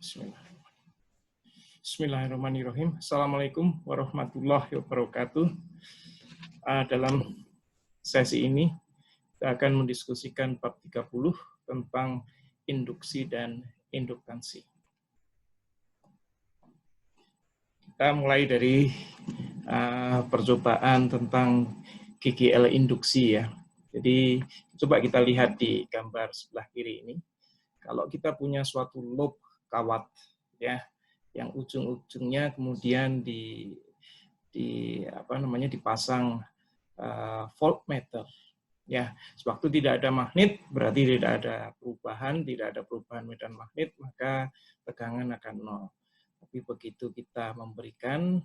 Bismillahirrahmanirrahim. Assalamualaikum warahmatullahi wabarakatuh. Dalam sesi ini, kita akan mendiskusikan bab 30 tentang induksi dan induktansi. Kita mulai dari percobaan tentang GGL induksi ya. Jadi coba kita lihat di gambar sebelah kiri ini. Kalau kita punya suatu loop kawat ya, yang ujung-ujungnya kemudian dipasang voltmeter ya. Sewaktu tidak ada magnet berarti tidak ada perubahan medan magnet, maka tegangan akan nol. Tapi begitu kita memberikan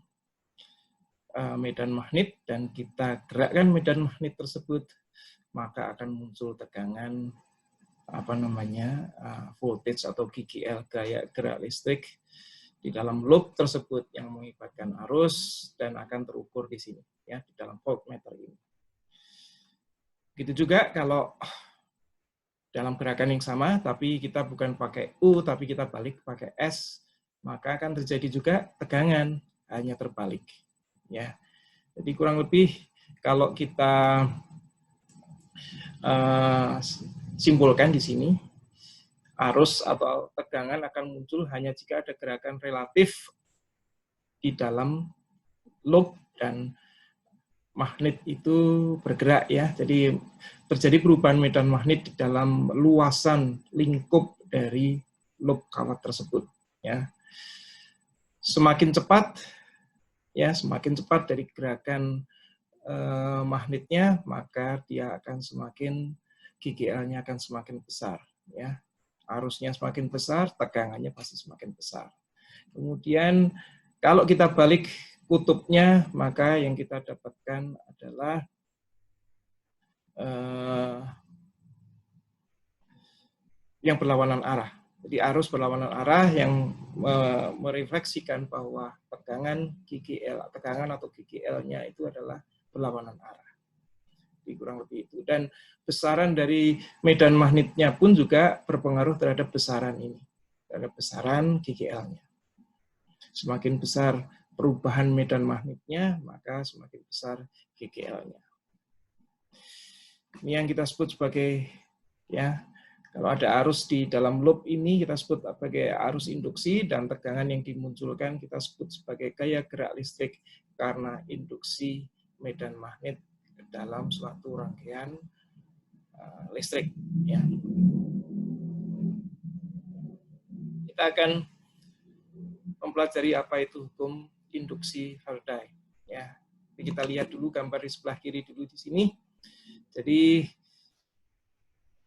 medan magnet dan kita gerakkan medan magnet tersebut, maka akan muncul tegangan voltage atau GGL, gaya gerak listrik di dalam loop tersebut yang mengibatkan arus dan akan terukur di sini ya, di dalam voltmeter ini. Begitu juga kalau dalam gerakan yang sama tapi kita bukan pakai U tapi kita balik pakai S, maka akan terjadi juga tegangan, hanya terbalik ya. Jadi kurang lebih kalau kita simpulkan di sini, arus atau tegangan akan muncul hanya jika ada gerakan relatif di dalam loop dan magnet itu bergerak ya. Jadi terjadi perubahan medan magnet di dalam luasan lingkup dari loop kawat tersebut ya. Semakin cepat dari gerakan magnetnya, maka dia akan semakin GGL-nya akan semakin besar ya. Arusnya semakin besar, tegangannya pasti semakin besar. Kemudian kalau kita balik kutubnya, maka yang kita dapatkan adalah yang berlawanan arah. Jadi arus berlawanan arah yang merefleksikan bahwa tegangan atau GGL-nya itu adalah berlawanan arah. Jadi kurang lebih itu. Dan besaran dari medan magnetnya pun juga berpengaruh terhadap besaran ini, terhadap besaran GGL-nya. Semakin besar perubahan medan magnetnya, maka semakin besar GGL-nya. Ini yang kita sebut sebagai ya, kalau ada arus di dalam loop ini kita sebut sebagai arus induksi, dan tegangan yang dimunculkan kita sebut sebagai gaya gerak listrik karena induksi medan magnet dalam suatu rangkaian listrik ya. Kita akan mempelajari apa itu hukum induksi Faraday ya. Jadi kita lihat dulu gambar di sebelah kiri dulu di sini. Jadi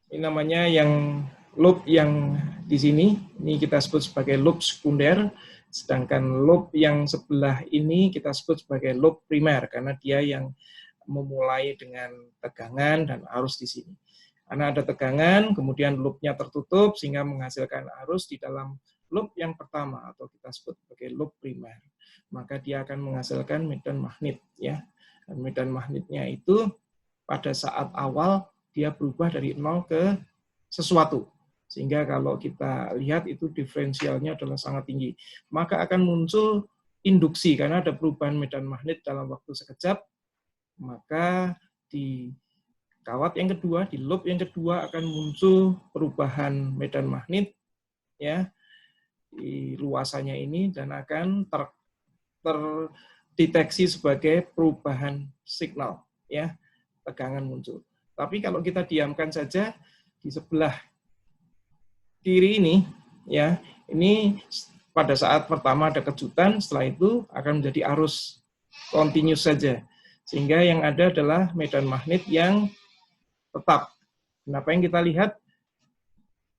ini namanya yang loop yang di sini, ini kita sebut sebagai loop sekunder, sedangkan loop yang sebelah ini kita sebut sebagai loop primer karena dia yang memulai dengan tegangan dan arus di sini. Karena ada tegangan, kemudian loopnya tertutup sehingga menghasilkan arus di dalam loop yang pertama atau kita sebut sebagai loop primer. Maka dia akan menghasilkan medan magnet ya. Dan medan magnetnya itu pada saat awal dia berubah dari 0 ke sesuatu. Sehingga kalau kita lihat itu diferensialnya adalah sangat tinggi. Maka akan muncul induksi karena ada perubahan medan magnet dalam waktu sekejap. Maka di kawat yang kedua, di loop yang kedua akan muncul perubahan medan magnet ya di luasannya ini, dan akan terdeteksi sebagai perubahan signal ya, tegangan muncul. Tapi kalau kita diamkan saja di sebelah kiri ini ya, ini pada saat pertama ada kejutan, setelah itu akan menjadi arus continuous saja. Sehingga yang ada adalah medan magnet yang tetap. Kenapa yang kita lihat?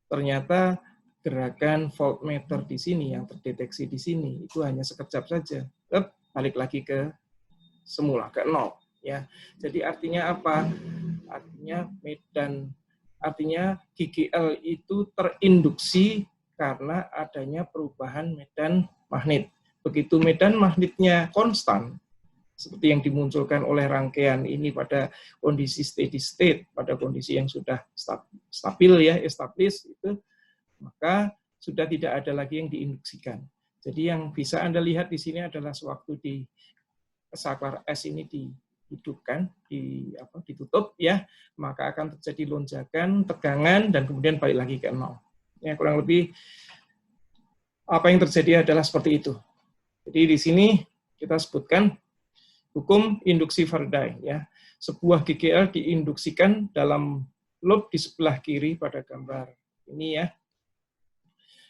Ternyata gerakan voltmeter di sini yang terdeteksi di sini itu hanya sekejap saja. Balik lagi ke semula, ke 0 ya. Jadi artinya apa? Artinya GGL itu terinduksi karena adanya perubahan medan magnet. Begitu medan magnetnya konstan, seperti yang dimunculkan oleh rangkaian ini pada kondisi steady state, pada kondisi yang sudah stabil ya, established itu, maka sudah tidak ada lagi yang diinduksikan. Jadi yang bisa Anda lihat di sini adalah sewaktu di saklar S ini dihidupkan, ditutup, ya, maka akan terjadi lonjakan, tegangan, dan kemudian balik lagi ke 0. Ya, kurang lebih apa yang terjadi adalah seperti itu. Jadi di sini kita sebutkan hukum induksi Faraday. Ya, sebuah GGL diinduksikan dalam loop di sebelah kiri pada gambar ini, ya,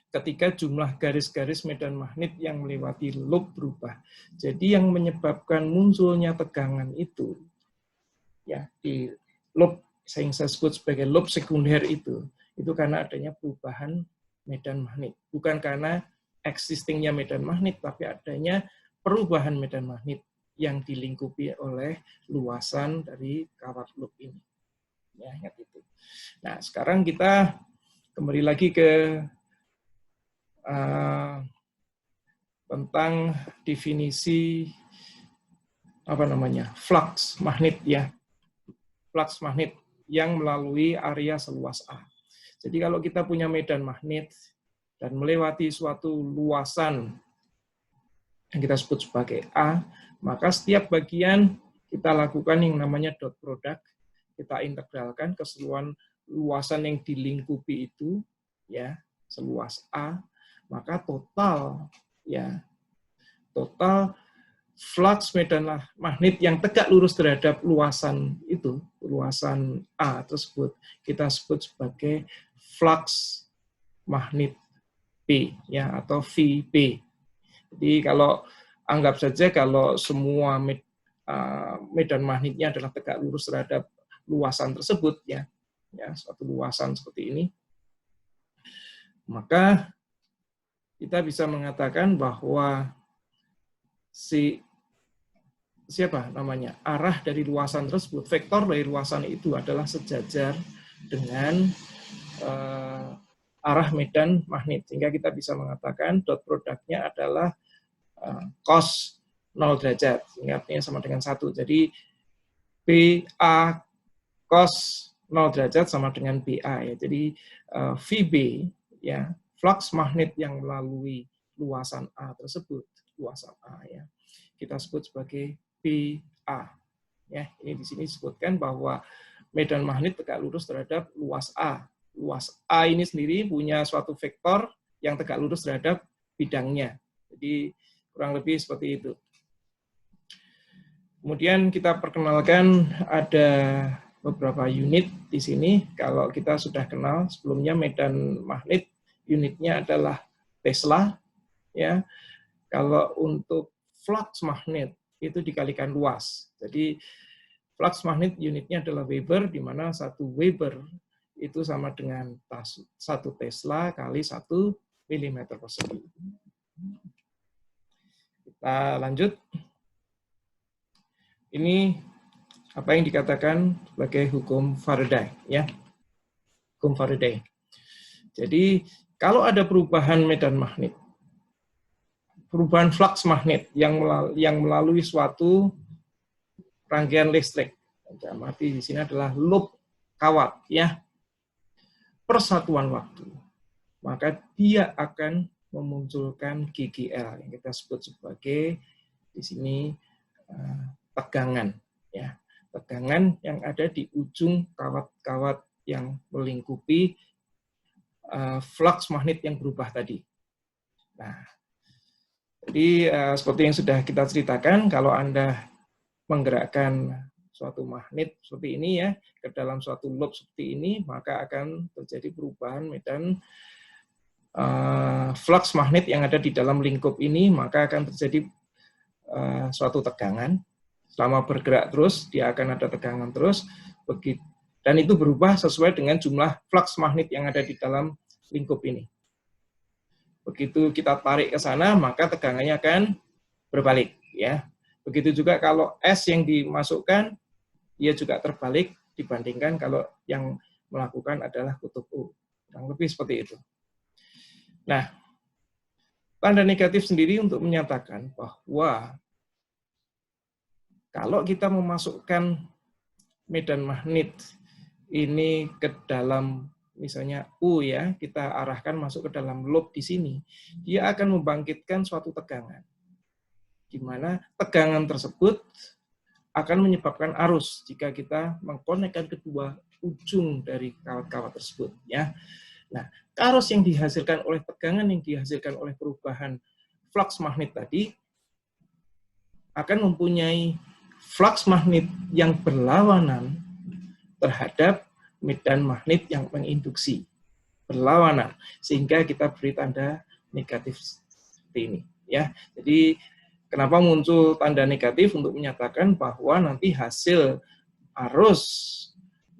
ketika jumlah garis-garis medan magnet yang melewati loop berubah. Jadi yang menyebabkan munculnya tegangan itu, ya, di loop yang saya sebut sebagai loop sekunder itu karena adanya perubahan medan magnet. Bukan karena existingnya medan magnet, tapi adanya perubahan medan magnet yang dilingkupi oleh luasan dari kawat loop ini. Ya, ingat itu. Nah, sekarang kita kembali lagi ke tentang definisi flux magnet, ya, flux magnet yang melalui area seluas A. Jadi kalau kita punya medan magnet dan melewati suatu luasan yang kita sebut sebagai A, maka setiap bagian kita lakukan yang namanya dot product, kita integralkan keseluruhan luasan yang dilingkupi itu, ya, seluas A, maka total flux medan magnet yang tegak lurus terhadap luasan itu, luasan A tersebut, kita sebut sebagai flux magnet P, ya, atau VP. Jadi kalau anggap saja kalau semua medan magnetnya adalah tegak lurus terhadap luasan tersebut, ya, suatu luasan seperti ini, maka kita bisa mengatakan bahwa arah dari luasan tersebut, vektor dari luasan itu adalah sejajar dengan arah medan magnet, sehingga kita bisa mengatakan dot produknya adalah cos 0 derajat, sehingga artinya sama dengan 1. Jadi BA cos 0 derajat sama dengan BA, ya. Jadi VB, ya, flux magnet yang melalui luasan A tersebut, luasan A, ya, kita sebut sebagai BA. Ya, ini di sini disebutkan bahwa medan magnet tegak lurus terhadap luas A. Luas A ini sendiri punya suatu vektor yang tegak lurus terhadap bidangnya. Jadi kurang lebih seperti itu. Kemudian kita perkenalkan ada beberapa unit di sini. Kalau kita sudah kenal sebelumnya medan magnet, unitnya adalah Tesla, ya. Kalau untuk flux magnet itu dikalikan luas. Jadi flux magnet unitnya adalah Weber, di mana 1 Weber itu sama dengan 1 Tesla kali 1 milimeter persegi. Kita lanjut. Ini apa yang dikatakan sebagai hukum Faraday, ya. Hukum Faraday. Jadi kalau ada perubahan medan magnet, perubahan flux magnet yang melalui suatu rangkaian listrik, di sini adalah loop kawat, ya, persatuan waktu, maka dia akan memunculkan GGL yang kita sebut sebagai di sini tegangan, ya, tegangan yang ada di ujung kawat-kawat yang melingkupi flux magnet yang berubah tadi. Nah, jadi seperti yang sudah kita ceritakan, kalau Anda menggerakkan suatu magnet seperti ini, ya, ke dalam suatu loop seperti ini, maka akan terjadi perubahan medan flux magnet yang ada di dalam lingkup ini, maka akan terjadi suatu tegangan. Selama bergerak terus, dia akan ada tegangan terus, dan itu berubah sesuai dengan jumlah flux magnet yang ada di dalam lingkup ini. Begitu kita tarik ke sana, maka tegangannya akan berbalik, ya. Begitu juga kalau S yang dimasukkan, dia juga terbalik dibandingkan kalau yang melakukan adalah kutub U. Kurang lebih seperti itu. Nah, tanda negatif sendiri untuk menyatakan bahwa kalau kita memasukkan medan magnet ini ke dalam misalnya U ya, kita arahkan masuk ke dalam loop di sini, dia akan membangkitkan suatu tegangan. Di mana tegangan tersebut akan menyebabkan arus jika kita mengkonekkan kedua ujung dari kawat-kawat tersebut ya. Nah, arus yang dihasilkan oleh tegangan yang dihasilkan oleh perubahan flux magnet tadi akan mempunyai flux magnet yang berlawanan terhadap medan magnet yang menginduksi, berlawanan, sehingga kita beri tanda negatif seperti ini ya. Jadi kenapa muncul tanda negatif untuk menyatakan bahwa nanti hasil arus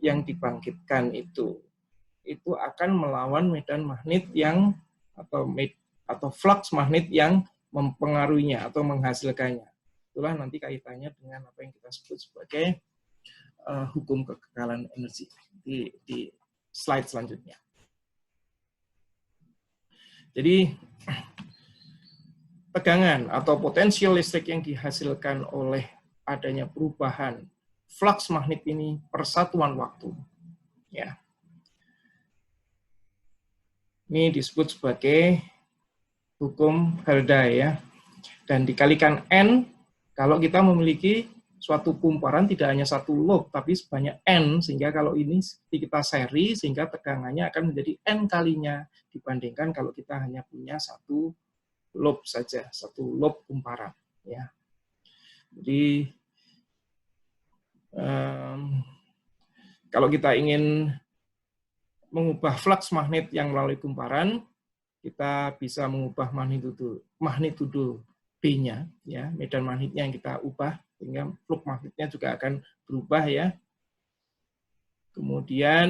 yang dibangkitkan itu akan melawan medan magnet yang atau flux magnet yang mempengaruhinya atau menghasilkannya. Itulah nanti kaitannya dengan apa yang kita sebut sebagai hukum kekekalan energi di slide selanjutnya. Jadi tegangan atau potensial listrik yang dihasilkan oleh adanya perubahan flux magnet ini persatuan waktu. Ya. Ini disebut sebagai hukum Faraday ya. Dan dikalikan N kalau kita memiliki suatu kumparan tidak hanya satu loop tapi sebanyak N, sehingga kalau ini kita seri sehingga tegangannya akan menjadi N kalinya dibandingkan kalau kita hanya punya satu loop saja, satu loop kumparan ya. Jadi kalau kita ingin mengubah flux magnet yang melalui kumparan, kita bisa mengubah magnitudo B-nya ya, medan magnetnya yang kita ubah sehingga flux magnetnya juga akan berubah ya. Kemudian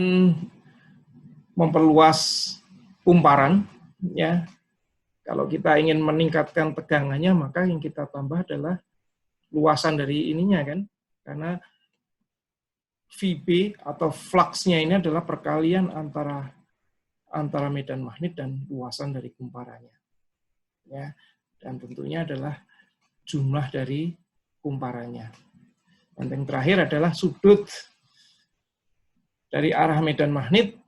memperluas kumparan ya. Kalau kita ingin meningkatkan tegangannya, maka yang kita tambah adalah luasan dari ininya kan. Karena VB atau fluxnya ini adalah perkalian antara medan magnet dan luasan dari kumparannya. Ya. Dan tentunya adalah jumlah dari kumparannya. Dan yang terakhir adalah sudut dari arah medan magnet.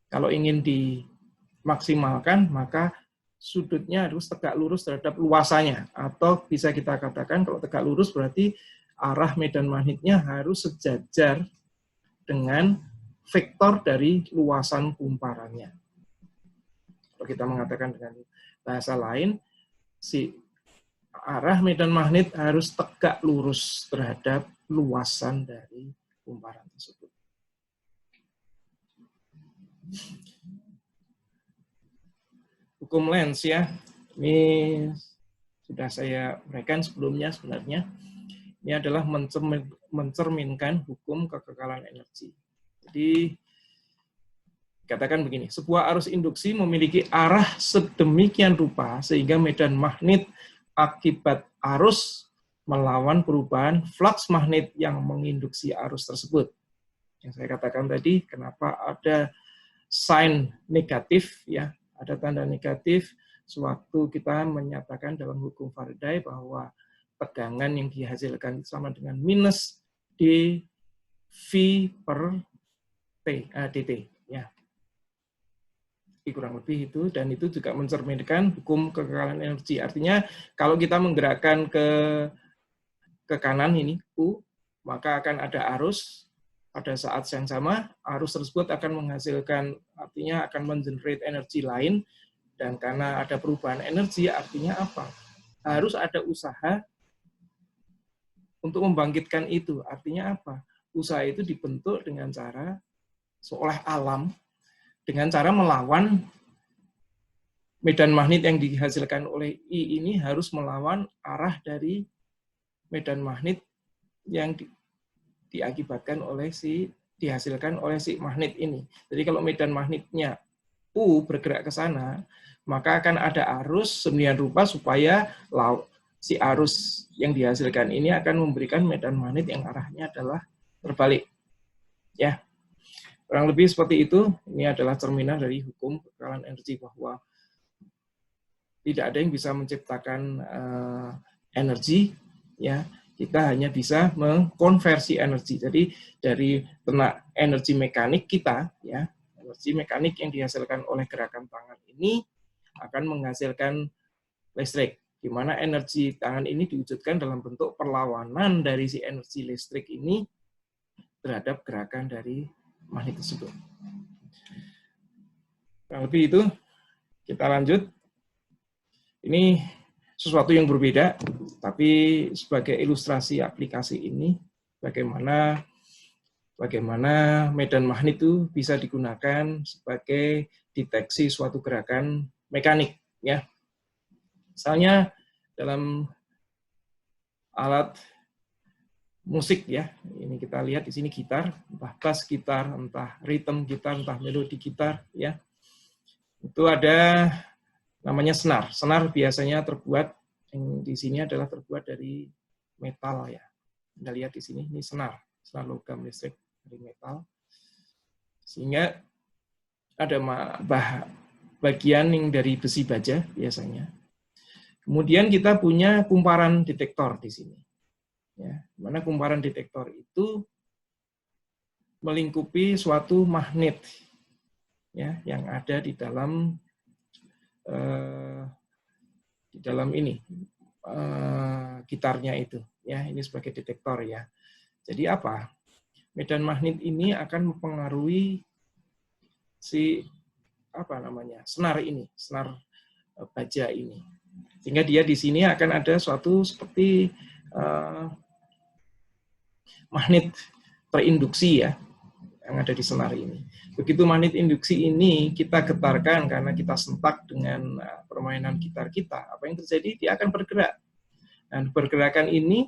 Kalau ingin dimaksimalkan, maka sudutnya harus tegak lurus terhadap luasannya. Atau bisa kita katakan kalau tegak lurus berarti arah medan magnetnya harus sejajar dengan vektor dari luasan kumparannya. Kalau kita mengatakan dengan bahasa lain, si arah medan magnet harus tegak lurus terhadap luasan dari kumparan tersebut. Hukum Lenz ya, ini sudah saya berikan sebelumnya sebenarnya. Ini adalah mencerminkan hukum kekekalan energi. Jadi katakan begini, sebuah arus induksi memiliki arah sedemikian rupa sehingga medan magnet akibat arus melawan perubahan flux magnet yang menginduksi arus tersebut. Yang saya katakan tadi, kenapa ada sign negatif ya, ada tanda negatif sewaktu kita menyatakan dalam hukum Faraday bahwa tegangan yang dihasilkan sama dengan minus dV per dt ya. Kurang lebih itu, dan itu juga mencerminkan hukum kekekalan energi. Artinya kalau kita menggerakkan ke kanan ini U, maka akan ada arus pada saat yang sama, arus tersebut akan menghasilkan, artinya akan mengenerate energi lain, dan karena ada perubahan energi, artinya apa? Harus ada usaha untuk membangkitkan itu. Artinya apa? Usaha itu dibentuk dengan cara seolah alam, dengan cara melawan medan magnet yang dihasilkan oleh I ini harus melawan arah dari medan magnet yang diakibatkan oleh dihasilkan oleh si magnet ini. Jadi kalau medan magnetnya U bergerak ke sana, maka akan ada arus sedemikian rupa supaya si arus yang dihasilkan ini akan memberikan medan magnet yang arahnya adalah terbalik. Ya. Kurang lebih seperti itu. Ini adalah cerminan dari hukum kekekalan energi bahwa tidak ada yang bisa menciptakan energi, ya. Kita hanya bisa mengkonversi energi. Jadi dari tenaga energi mekanik kita, ya, Energi mekanik yang dihasilkan oleh gerakan tangan ini akan menghasilkan listrik, di mana energi tangan ini diwujudkan dalam bentuk perlawanan dari si energi listrik ini terhadap gerakan dari magnet tersebut. Kurang lebih itu, kita lanjut. Ini sesuatu yang berbeda, tapi sebagai ilustrasi aplikasi ini, bagaimana medan magnet itu bisa digunakan sebagai deteksi suatu gerakan mekanik, ya. Misalnya dalam alat musik, ya, ini kita lihat di sini gitar, entah bass gitar, entah rhythm gitar, entah melodi gitar, ya. Itu ada namanya senar. Senar biasanya terbuat, yang di sini adalah terbuat dari metal, ya. Anda lihat di sini, ini senar logam listrik dari metal. Sehingga ada bagian yang dari besi baja biasanya. Kemudian kita punya kumparan detektor di sini. Ya, mana kumparan detektor itu melingkupi suatu magnet, ya, yang ada di dalam ini gitarnya itu, ya, ini sebagai detektor, ya. Jadi apa? Medan magnet ini akan mempengaruhi si senar ini, senar baja ini, sehingga dia di sini akan ada suatu seperti magnet terinduksi, ya, yang ada di senar ini. Begitu magnet induksi ini kita getarkan karena kita sentak dengan permainan gitar kita, apa yang terjadi? Dia akan bergerak. Dan pergerakan ini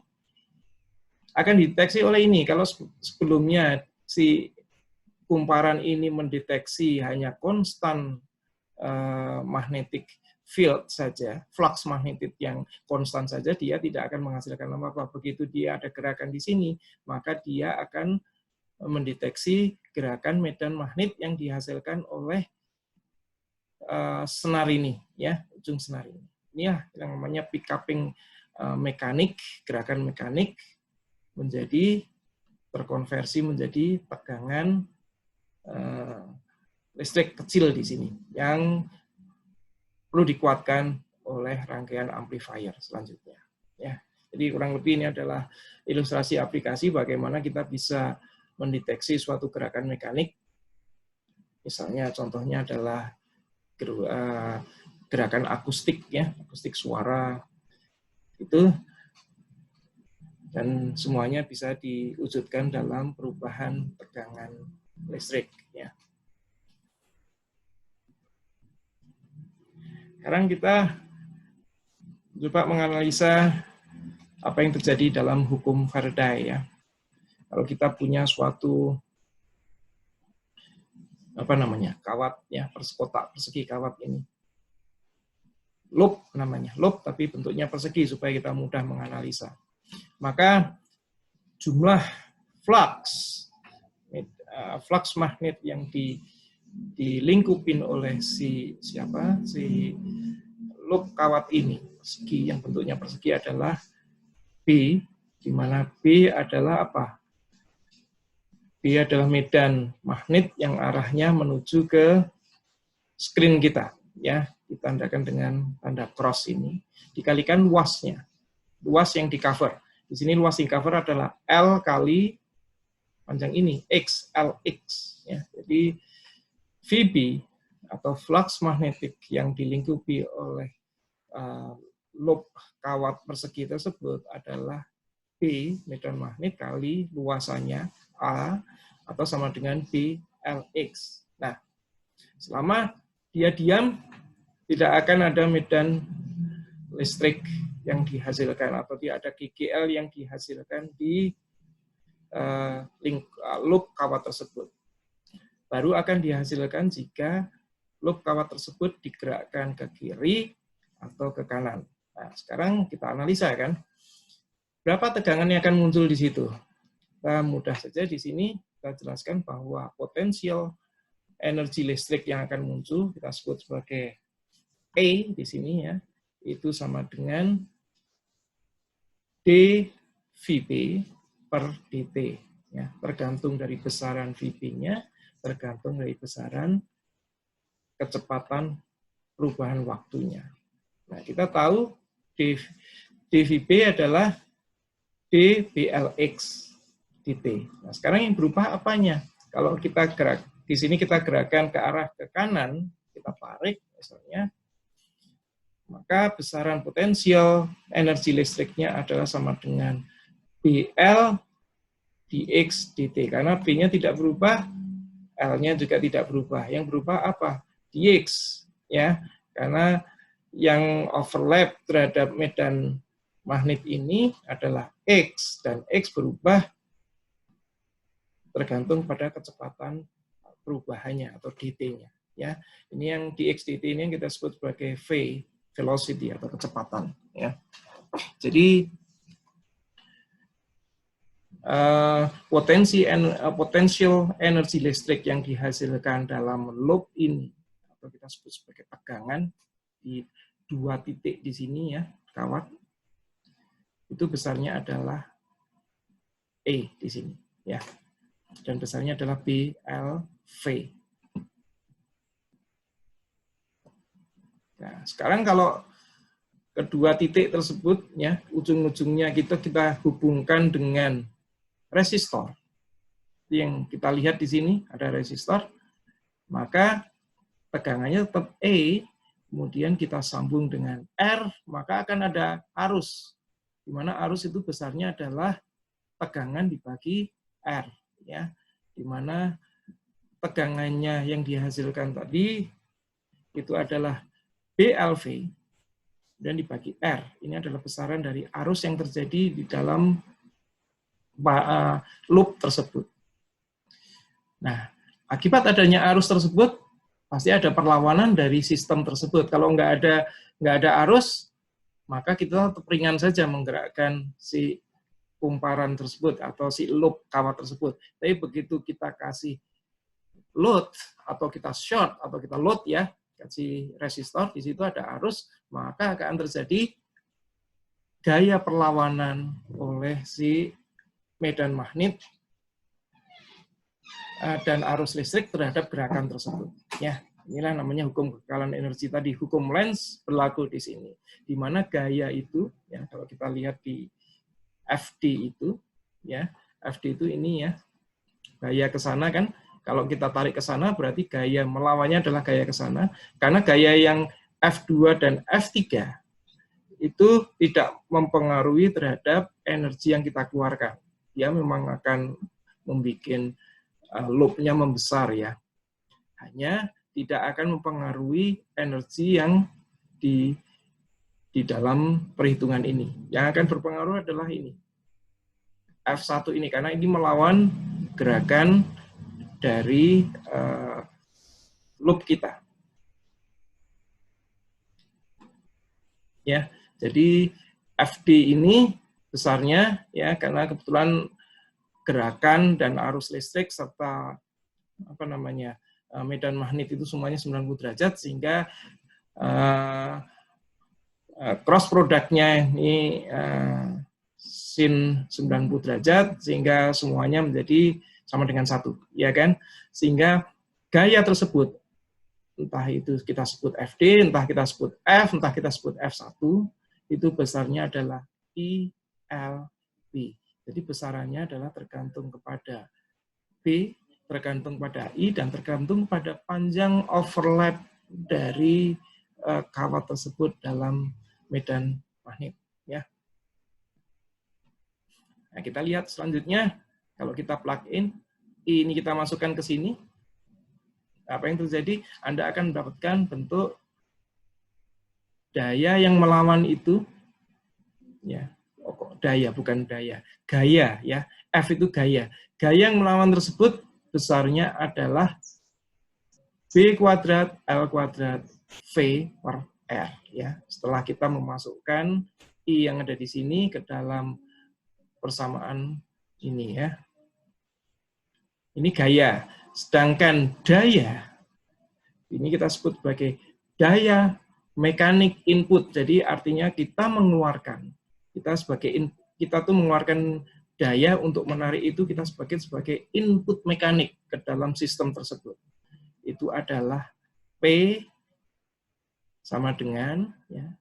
akan dideteksi oleh ini. Kalau sebelumnya si kumparan ini mendeteksi hanya konstan magnetic field saja, flux magnetik yang konstan saja, dia tidak akan menghasilkan apa-apa. Begitu dia ada gerakan di sini, maka dia akan mendeteksi gerakan medan magnet yang dihasilkan oleh senar ini, ya, ujung senar ini. Ini ya yang namanya pick-upping mekanik, gerakan mekanik menjadi terkonversi menjadi tegangan listrik kecil di sini yang perlu dikuatkan oleh rangkaian amplifier selanjutnya. Ya, jadi kurang lebih ini adalah ilustrasi aplikasi bagaimana kita bisa mendeteksi suatu gerakan mekanik. Misalnya contohnya adalah gerakan akustik, ya, akustik suara itu, dan semuanya bisa diwujudkan dalam perubahan tegangan listrik, ya. Sekarang kita coba menganalisa apa yang terjadi dalam hukum Faraday, ya. Kalau kita punya suatu kawat, ya, kotak persegi kawat ini, loop namanya, loop tapi bentuknya persegi supaya kita mudah menganalisa. Maka jumlah flux magnet yang dilingkupin oleh si loop kawat ini, persegi yang bentuknya persegi adalah B, di mana B adalah apa? B adalah medan magnet yang arahnya menuju ke screen kita, ya, ditandakan dengan tanda cross ini, dikalikan luasnya, luas yang di cover. Di sini luas yang cover adalah L kali panjang ini, X, LX, ya. Jadi VB atau flux magnetik yang dilingkupi oleh loop kawat persegi tersebut adalah B, medan magnet, kali luasannya A, atau sama dengan B, LX. Nah, selama dia diam, tidak akan ada medan listrik yang dihasilkan, atau tidak ada GGL yang dihasilkan di loop kawat tersebut. Baru akan dihasilkan jika loop kawat tersebut digerakkan ke kiri atau ke kanan. Nah, sekarang kita analisa, kan, berapa tegangan yang akan muncul di situ. Kita mudah saja di sini kita jelaskan bahwa potensial energi listrik yang akan muncul kita sebut sebagai E di sini, ya, itu sama dengan dVp per dt, ya, tergantung dari besaran Vp-nya tergantung dari besaran kecepatan perubahan waktunya. Nah, kita tahu dVB adalah dBlx dt. Nah, sekarang yang berubah apanya? Kalau kita gerak, di sini kita gerakan ke arah ke kanan, kita tarik misalnya, maka besaran potensial energi listriknya adalah sama dengan BL dx dt. Karena B-nya tidak berubah, L-nya juga tidak berubah. Yang berubah apa? Dx, ya. Karena yang overlap terhadap medan magnet ini adalah X, dan X berubah tergantung pada kecepatan perubahannya atau dt-nya. Ya, ini yang dx dt ini yang kita sebut sebagai V, velocity atau kecepatan. Ya, jadi potential energi listrik yang dihasilkan dalam loop ini atau kita sebut sebagai tegangan di 2 titik di sini ya, kawan. Itu besarnya adalah E di sini ya. Dan besarnya adalah BLV. Nah, sekarang kalau kedua titik tersebut ya, ujung-ujungnya kita hubungkan dengan resistor. Yang kita lihat di sini ada resistor, maka tegangannya tetap E, kemudian kita sambung dengan R, maka akan ada arus. Di mana arus itu besarnya adalah tegangan dibagi R, ya. Di mana tegangannya yang dihasilkan tadi itu adalah BLV dan dibagi R. Ini adalah besaran dari arus yang terjadi di dalam loop tersebut. Nah, akibat adanya arus tersebut pasti ada perlawanan dari sistem tersebut. Kalau nggak ada arus, maka kita tetap ringan saja menggerakkan si kumparan tersebut atau si loop kawat tersebut. Tapi begitu kita kasih load atau kita short atau kita load ya, kasih resistor, di situ ada arus, maka akan terjadi gaya perlawanan oleh si medan magnet dan arus listrik terhadap gerakan tersebut. Ya, inilah namanya hukum kekekalan energi tadi. Hukum Lenz berlaku di sini. Di mana gaya itu, ya kalau kita lihat di FD itu, ya FD itu ini ya, gaya ke sana kan. Kalau kita tarik ke sana berarti gaya melawannya adalah gaya ke sana. Karena gaya yang F2 dan F3 itu tidak mempengaruhi terhadap energi yang kita keluarkan. Dia memang akan membuat loop-nya membesar ya. Hanya tidak akan mempengaruhi energi yang di dalam perhitungan ini. Yang akan berpengaruh adalah ini. F1 ini, karena ini melawan gerakan dari loop kita. Ya, jadi FD ini besarnya ya karena kebetulan gerakan dan arus listrik serta apa namanya medan magnet itu semuanya 90 derajat sehingga cross produknya ini sin 90 derajat sehingga semuanya menjadi sama dengan 1, ya kan? Sehingga gaya tersebut entah itu kita sebut FD, entah kita sebut F, entah kita sebut F1, itu besarnya adalah ILB. Jadi besarannya adalah tergantung kepada B, tergantung pada I, dan tergantung pada panjang overlap dari kawat tersebut dalam medan magnet. Ya. Nah, kita lihat selanjutnya, kalau kita plug in, I ini kita masukkan ke sini, apa yang terjadi? Anda akan mendapatkan bentuk daya yang melawan itu, ya, daya bukan daya, gaya ya, F itu gaya. Gaya yang melawan tersebut besarnya adalah B kuadrat L kuadrat V per R ya. Setelah kita memasukkan I yang ada di sini ke dalam persamaan ini ya. Ini gaya. Sedangkan daya ini kita sebut sebagai daya mekanik input. Jadi artinya kita mengeluarkan, kita tuh mengeluarkan daya untuk menarik itu kita sebagai input mekanik ke dalam sistem tersebut. Itu adalah P sama dengan ya,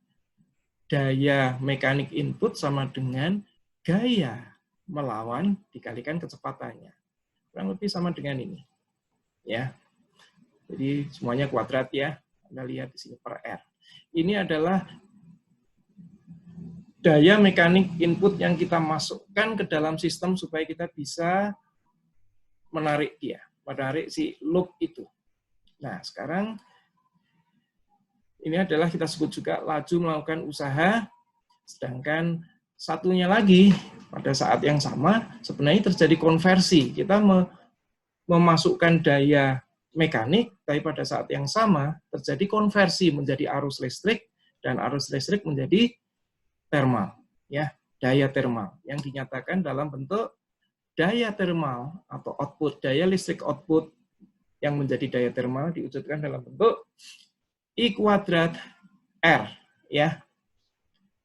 daya mekanik input sama dengan gaya melawan dikalikan kecepatannya. Kurang lebih sama dengan ini. Ya. Jadi semuanya kuadrat ya. Anda lihat di sini per R. Ini adalah daya mekanik input yang kita masukkan ke dalam sistem supaya kita bisa menarik dia, menarik si loop itu. Nah, sekarang ini adalah kita sebut juga laju melakukan usaha, sedangkan satunya lagi pada saat yang sama sebenarnya terjadi konversi. Kita memasukkan daya mekanik, tapi pada saat yang sama terjadi konversi menjadi arus listrik dan arus listrik menjadi termal, ya, daya termal yang dinyatakan dalam bentuk daya termal atau output, daya listrik output yang menjadi daya termal diwujudkan dalam bentuk I kuadrat R, ya.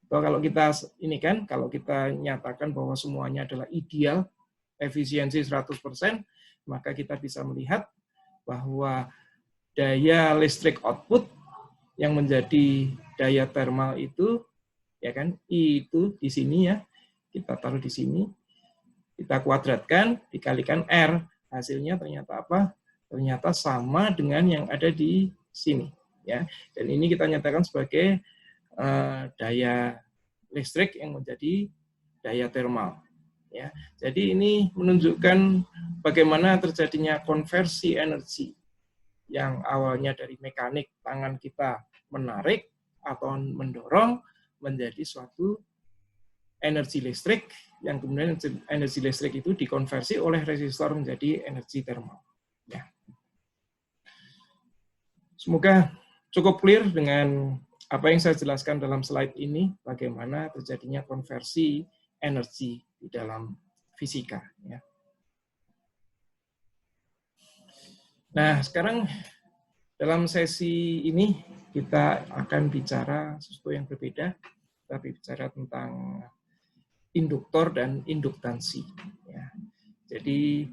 Kalau kita ini kan, kalau kita nyatakan bahwa semuanya adalah ideal, efisiensi 100%, maka kita bisa melihat bahwa daya listrik output yang menjadi daya termal itu, ya kan, I itu di sini ya, kita taruh di sini, kita kuadratkan, dikalikan R, hasilnya ternyata apa? Ternyata sama dengan yang ada di sini. Ya, dan ini kita nyatakan sebagai daya listrik yang menjadi daya termal. Ya, jadi ini menunjukkan bagaimana terjadinya konversi energi yang awalnya dari mekanik tangan kita menarik atau mendorong menjadi suatu energi listrik yang kemudian energi listrik itu dikonversi oleh resistor menjadi energi termal. Ya. Semoga cukup clear dengan apa yang saya jelaskan dalam slide ini, bagaimana terjadinya konversi energi di dalam fisika. Ya. Nah, sekarang dalam sesi ini kita akan bicara sesuatu yang berbeda, tapi bicara tentang induktor dan induktansi. Ya. Jadi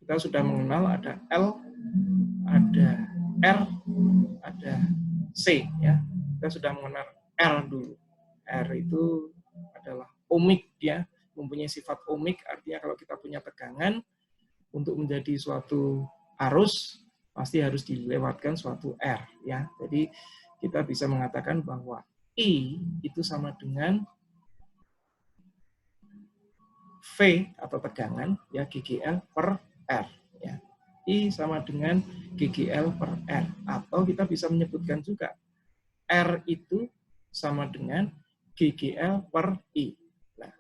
kita sudah mengenal ada L, ada R, ada C. Ya. Kita sudah mengenal R dulu. R itu adalah ohmik, ya, mempunyai sifat ohmik, artinya kalau kita punya tegangan untuk menjadi suatu arus pasti harus dilewatkan suatu R, ya. Jadi kita bisa mengatakan bahwa I itu sama dengan V atau tegangan, ya, GGL per R, ya. I sama dengan GGL per R, atau kita bisa menyebutkan juga R itu sama dengan GGL per I. Nah,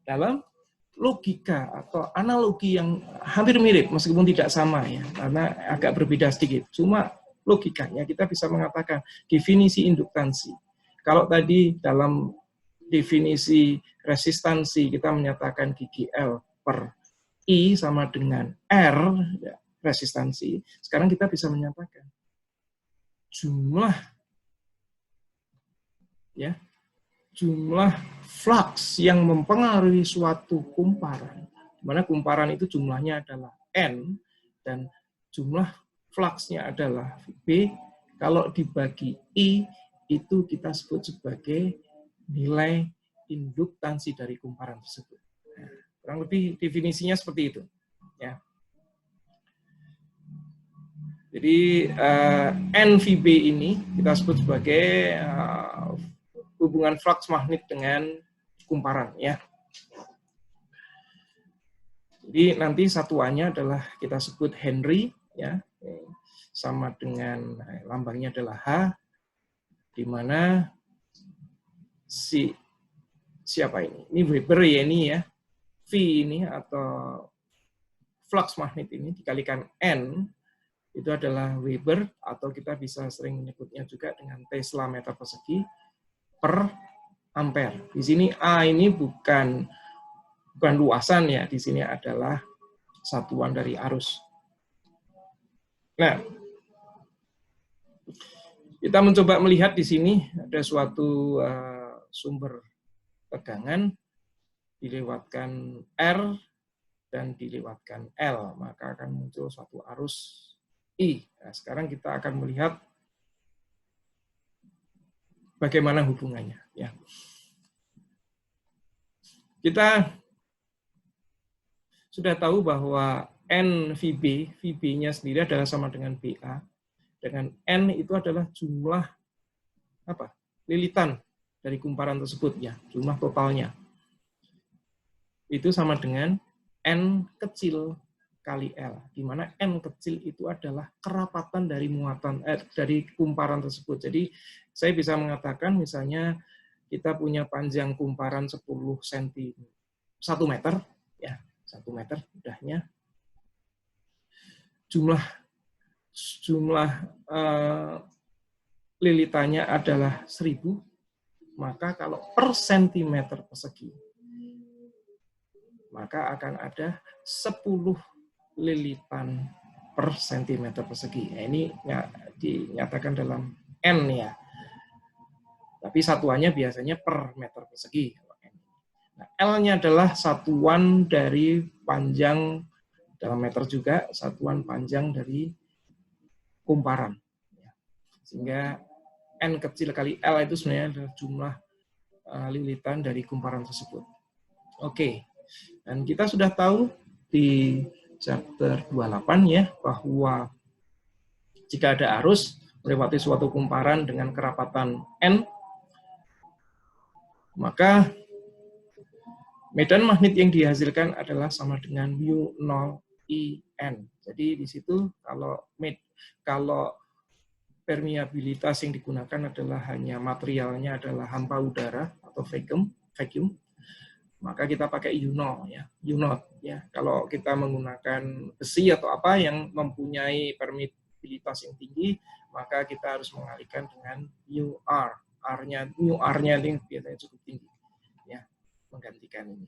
dalam logika atau analogi yang hampir mirip, meskipun tidak sama ya, karena agak berbeda sedikit. Cuma logikanya kita bisa mengatakan definisi induktansi. Kalau tadi dalam definisi resistansi kita menyatakan GGL per I sama dengan R, ya, resistansi. Sekarang kita bisa menyatakan jumlah, ya, jumlah flux yang mempengaruhi suatu kumparan, di mana kumparan itu jumlahnya adalah N, dan jumlah fluxnya adalah B, kalau dibagi I, itu kita sebut sebagai nilai induktansi dari kumparan tersebut. Nah, kurang lebih definisinya seperti itu. Ya. Jadi NVB ini kita sebut sebagai hubungan flux magnet dengan kumparan, ya. Jadi nanti satuannya adalah kita sebut Henry, ya, sama dengan lambangnya adalah H, di mana siapa ini? Ini Weber ya, ini ya. V ini atau flux magnet ini dikalikan N itu adalah Weber, atau kita bisa sering menyebutnya juga dengan Tesla meter persegi per ampere. Di sini A ini bukan luasan ya, di sini adalah satuan dari arus. Nah, kita mencoba melihat di sini ada suatu sumber tegangan dilewatkan R, dan dilewatkan L, maka akan muncul suatu arus I. Nah, sekarang kita akan melihat bagaimana hubungannya. Ya. Kita sudah tahu bahwa N VB, VB-nya sendiri adalah sama dengan BA, dengan N itu adalah jumlah lilitan dari kumparan tersebut, ya, jumlah totalnya. Itu sama dengan N kecil kali L, di mana N kecil itu adalah kerapatan dari muatan dari kumparan tersebut. Jadi saya bisa mengatakan misalnya kita punya panjang kumparan 10 cm, 1 meter, ya, 1 meter udahnya. Jumlah lilitannya adalah 1000, maka kalau per sentimeter persegi, maka akan ada 10 lilitan per sentimeter persegi. Nah, ini dinyatakan dalam N, ya. Tapi satuannya biasanya per meter persegi. Nah, L-nya adalah satuan dari panjang dalam meter juga, satuan panjang dari kumparan. Sehingga N kecil kali L itu sebenarnya adalah jumlah lilitan dari kumparan tersebut. Oke, dan kita sudah tahu di chapter 28, ya, bahwa jika ada arus melewati suatu kumparan dengan kerapatan N, maka medan magnet yang dihasilkan adalah sama dengan mu0IN. Jadi di situ kalau permeabilitas yang digunakan adalah hanya materialnya adalah hampa udara atau vacuum, maka kita pakai U0, ya, U0, ya. Kalau kita menggunakan besi atau apa yang mempunyai permeabilitas yang tinggi, maka kita harus mengalihkan dengan UR. R-nya ini biasanya cukup tinggi, ya, menggantikan ini.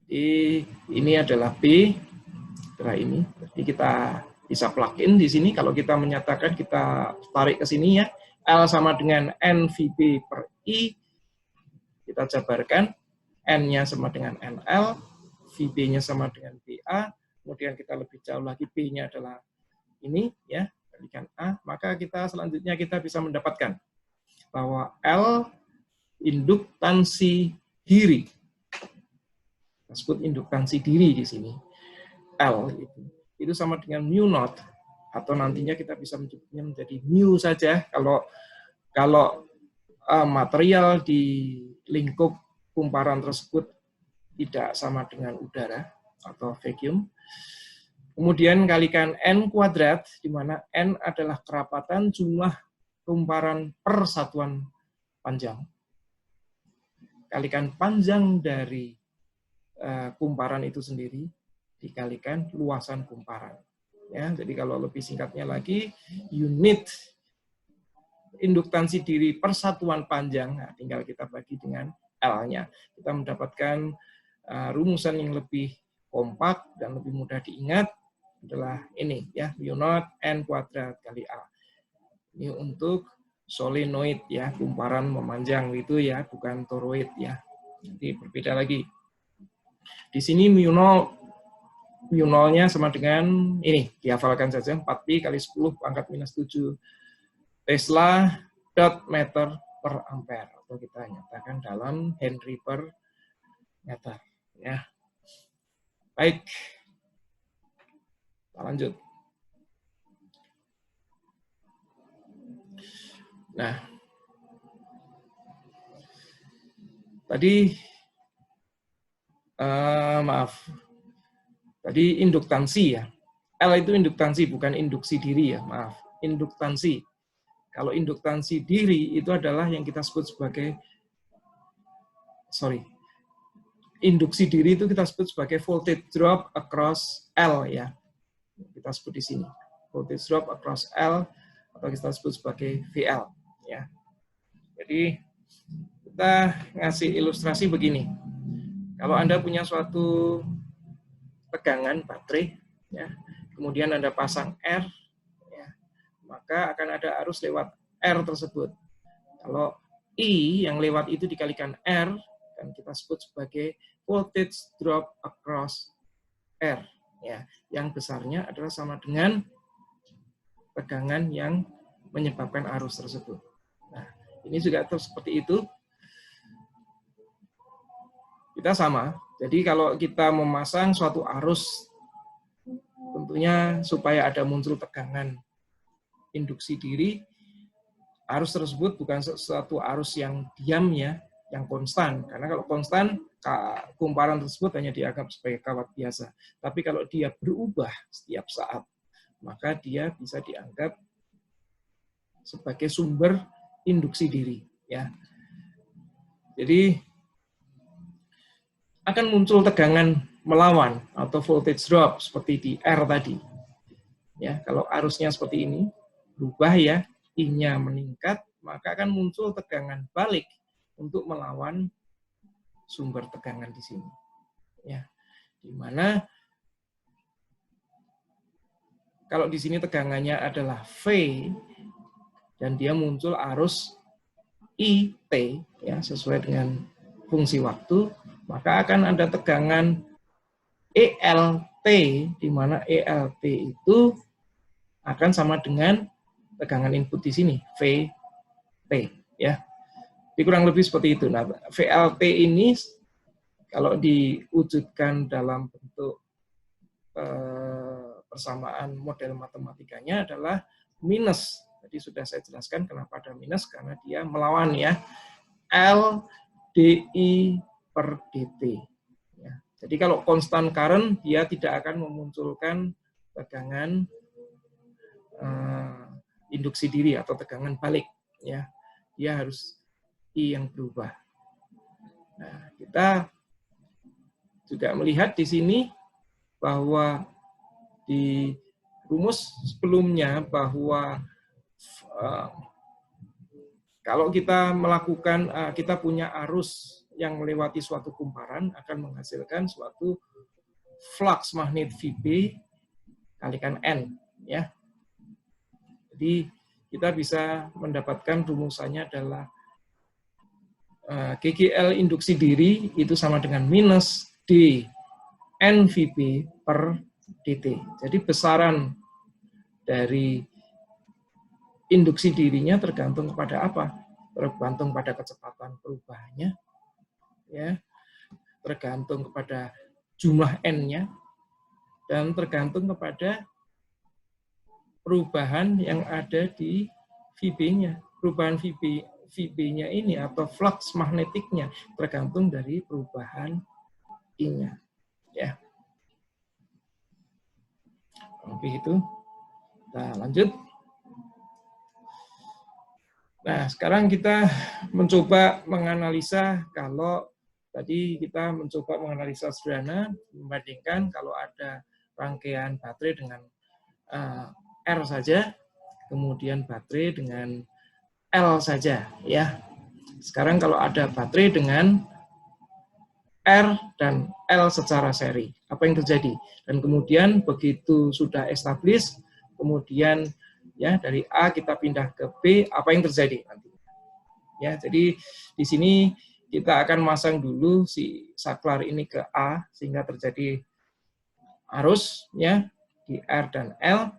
Jadi ini adalah P, setelah ini. Jadi kita bisa plug-in di sini. Kalau kita menyatakan, kita tarik ke sini, ya, L sama dengan NVB per I. Kita jabarkan, N-nya sama dengan NL, VB-nya sama dengan BA, kemudian kita lebih jauh lagi, B-nya adalah ini, ya, kalikan A, maka kita selanjutnya kita bisa mendapatkan bahwa L induktansi diri. Kita sebut induktansi diri di sini. L itu sama dengan mu0, atau nantinya kita bisa menyebutnya menjadi mu saja kalau material di lingkup kumparan tersebut tidak sama dengan udara atau vacuum. Kemudian kalikan N kuadrat, di mana N adalah kerapatan jumlah kumparan per satuan panjang. Kalikan panjang dari kumparan itu sendiri, dikalikan luasan kumparan. Ya, jadi kalau lebih singkatnya lagi, unit induktansi diri per satuan panjang, nah, tinggal kita bagi dengan L-nya. Kita mendapatkan rumusan yang lebih kompak dan lebih mudah diingat adalah ini, ya, mu0 N kuadrat kali A. Ini untuk solenoid, ya, kumparan memanjang itu, ya, bukan toroid, ya. Nanti berbeda lagi. Di sini mu0-nya sama dengan ini, dihafalkan saja, 4pi kali 10 pangkat minus 7 Tesla dot meter per ampere, atau kita nyatakan dalam Henry per meter, ya. Baik, kita lanjut. Nah, tadi tadi induktansi, ya. L itu induktansi, bukan induksi diri, ya, maaf, induktansi. Kalau induktansi diri itu adalah yang kita sebut sebagai, induksi diri itu kita sebut sebagai voltage drop across L, ya. Kita sebut di sini, voltage drop across L, atau kita sebut sebagai VL, ya. Jadi kita ngasih ilustrasi begini. Kalau Anda punya suatu tegangan baterai, ya, kemudian Anda pasang R, maka akan ada arus lewat R tersebut. Kalau I yang lewat itu dikalikan R, akan kita sebut sebagai voltage drop across R, ya, yang besarnya adalah sama dengan tegangan yang menyebabkan arus tersebut. Nah, ini juga seperti itu. Kita sama. Jadi kalau kita memasang suatu arus, tentunya supaya ada muncul tegangan induksi diri, arus tersebut bukan suatu arus yang diam ya, yang konstan. Karena kalau konstan, kumparan tersebut hanya dianggap sebagai kawat biasa. Tapi kalau dia berubah setiap saat, maka dia bisa dianggap sebagai sumber induksi diri. Ya. Jadi akan muncul tegangan melawan atau voltage drop seperti di R tadi. Ya, kalau arusnya seperti ini, berubah ya, I-nya meningkat, maka akan muncul tegangan balik untuk melawan sumber tegangan di sini. Ya, di mana kalau di sini tegangannya adalah V dan dia muncul arus IT ya sesuai dengan fungsi waktu, maka akan ada tegangan ELT di mana ELT itu akan sama dengan tegangan input di sini, VT, ya. Jadi kurang lebih seperti itu. Nah, VLT ini kalau diwujudkan dalam bentuk persamaan model matematikanya adalah minus. Jadi sudah saya jelaskan kenapa ada minus, karena dia melawan ya, L dI per dt. Ya. Jadi kalau constant current, dia tidak akan memunculkan tegangan induksi diri atau tegangan balik, ya, dia harus I yang berubah. Nah, kita juga melihat di sini bahwa di rumus sebelumnya bahwa kalau kita melakukan, kita punya arus yang melewati suatu kumparan akan menghasilkan suatu flux magnet VB kalikan N, ya. Jadi kita bisa mendapatkan rumusannya adalah GGL induksi diri itu sama dengan minus D NVB per dt. Jadi besaran dari induksi dirinya tergantung kepada apa? Tergantung pada kecepatan perubahannya, ya, tergantung kepada jumlah N-nya, dan tergantung kepada perubahan yang ada di VB-nya. Perubahan VB-nya ini atau flux magnetiknya tergantung dari perubahan I-nya. Ya. Lebih itu. Nah, lanjut. Nah, sekarang kita mencoba menganalisa, kalau tadi kita mencoba menganalisa sederhana, membandingkan kalau ada rangkaian baterai dengan R saja, kemudian baterai dengan L saja, ya. Sekarang kalau ada baterai dengan R dan L secara seri, apa yang terjadi? Dan kemudian begitu sudah establis, kemudian ya dari A kita pindah ke B, apa yang terjadi nanti? Ya, jadi di sini kita akan masang dulu si saklar ini ke A sehingga terjadi arus ya di R dan L.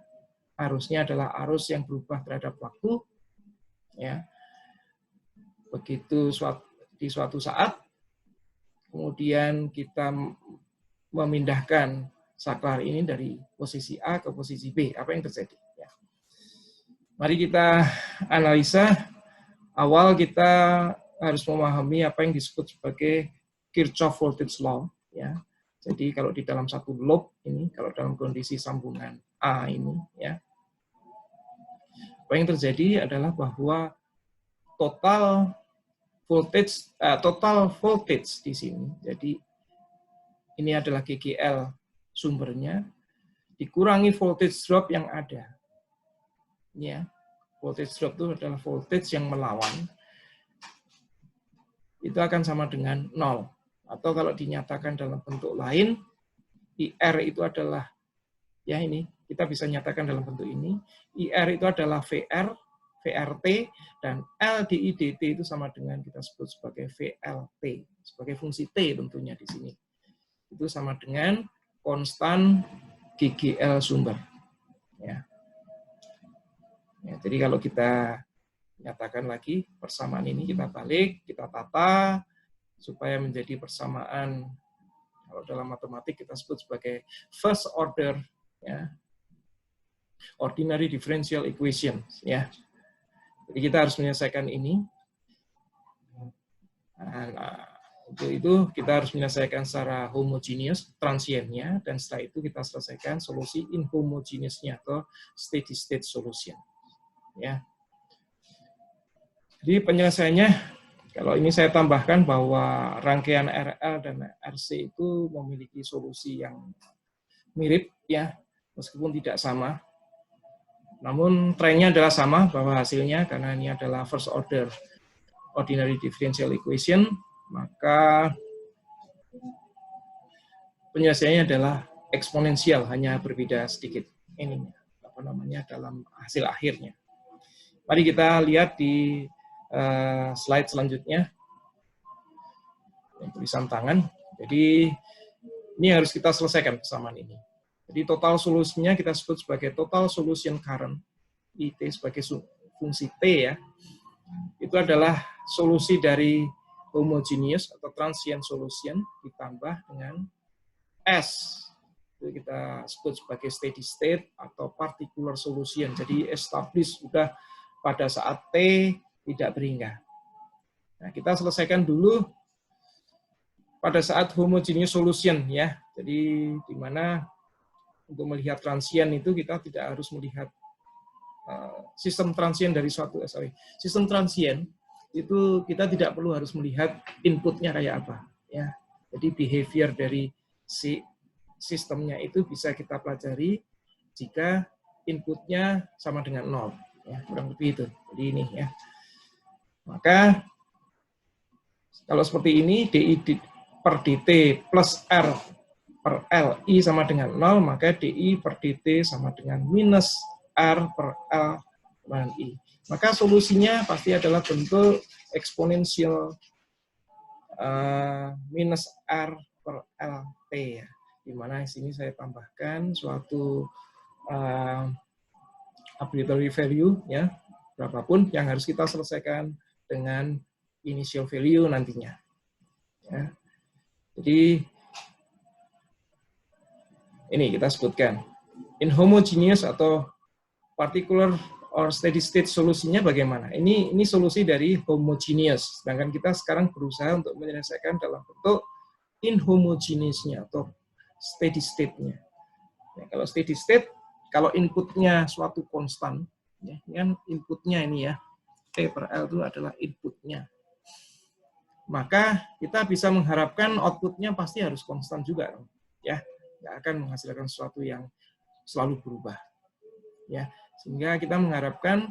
Arusnya adalah arus yang berubah terhadap waktu, ya. Begitu di suatu saat, kemudian kita memindahkan saklar ini dari posisi A ke posisi B, apa yang terjadi? Ya. Mari kita analisa. Awal kita harus memahami apa yang disebut sebagai Kirchhoff Voltage Law. Ya. Jadi kalau di dalam satu loop ini, kalau dalam kondisi sambungan A ini, ya, apa yang terjadi adalah bahwa total voltage di sini, jadi ini adalah GGL sumbernya, dikurangi voltage drop yang ada. Ya, voltage drop itu adalah voltage yang melawan, itu akan sama dengan 0. Atau kalau dinyatakan dalam bentuk lain, IR itu adalah, ya ini, kita bisa nyatakan dalam bentuk ini, IR itu adalah VR, V VRT, dan LDI/dt itu sama dengan kita sebut sebagai VLT, sebagai fungsi T tentunya di sini. Itu sama dengan konstan GGL sumber. Ya. Ya, jadi kalau kita nyatakan lagi persamaan ini, kita balik, kita tata supaya menjadi persamaan, kalau dalam matematik kita sebut sebagai first order, ya, ordinary differential equation, ya. Jadi kita harus menyelesaikan ini. Nah, itu kita harus menyelesaikan secara homogeneous transiennya, dan setelah itu kita selesaikan solusi inhomogeneousnya atau steady state solution. Ya. Jadi penyelesaiannya, kalau ini saya tambahkan bahwa rangkaian RL dan RC itu memiliki solusi yang mirip, ya, meskipun tidak sama. Namun trennya adalah sama, bahwa hasilnya, karena ini adalah first order ordinary differential equation, maka penyelesaiannya adalah eksponensial, hanya berbeda sedikit ini dalam hasil akhirnya. Mari kita lihat di slide selanjutnya, tulisan tangan. Jadi ini harus kita selesaikan persamaan ini. Jadi total solusinya kita sebut sebagai total solution current, IT sebagai fungsi T, ya. Itu adalah solusi dari homogeneous atau transient solution ditambah dengan S. Itu kita sebut sebagai steady state atau particular solution. Jadi established sudah pada saat T tidak berhingga. Nah, kita selesaikan dulu pada saat homogeneous solution, ya. Jadi di mana untuk melihat transient itu kita tidak harus melihat sistem transient dari sistem transient itu kita tidak perlu harus melihat inputnya kayak apa, ya. Jadi behavior dari si sistemnya itu bisa kita pelajari jika inputnya sama dengan 0, ya, kurang lebih itu. Jadi ini, ya. Maka kalau seperti ini, DI per dt plus R per LI sama dengan 0, maka DI per dt sama dengan minus R per L dengan I. Maka solusinya pasti adalah bentuk eksponensial minus R per LT, ya. Di mana di sini saya tambahkan suatu arbitrary value, ya, berapapun yang harus kita selesaikan dengan initial value nantinya. Ya. Jadi ini kita sebutkan inhomogeneous atau particular or steady state solusinya bagaimana? Ini solusi dari homogeneous, sedangkan kita sekarang berusaha untuk menyelesaikan dalam bentuk inhomogeneousnya atau steady state-nya. Ya, kalau steady state, kalau inputnya suatu konstan, ya, ini kan inputnya ini, ya, T per L itu adalah inputnya. Maka kita bisa mengharapkan outputnya pasti harus konstan juga, ya, nggak akan menghasilkan sesuatu yang selalu berubah, ya. Sehingga kita mengharapkan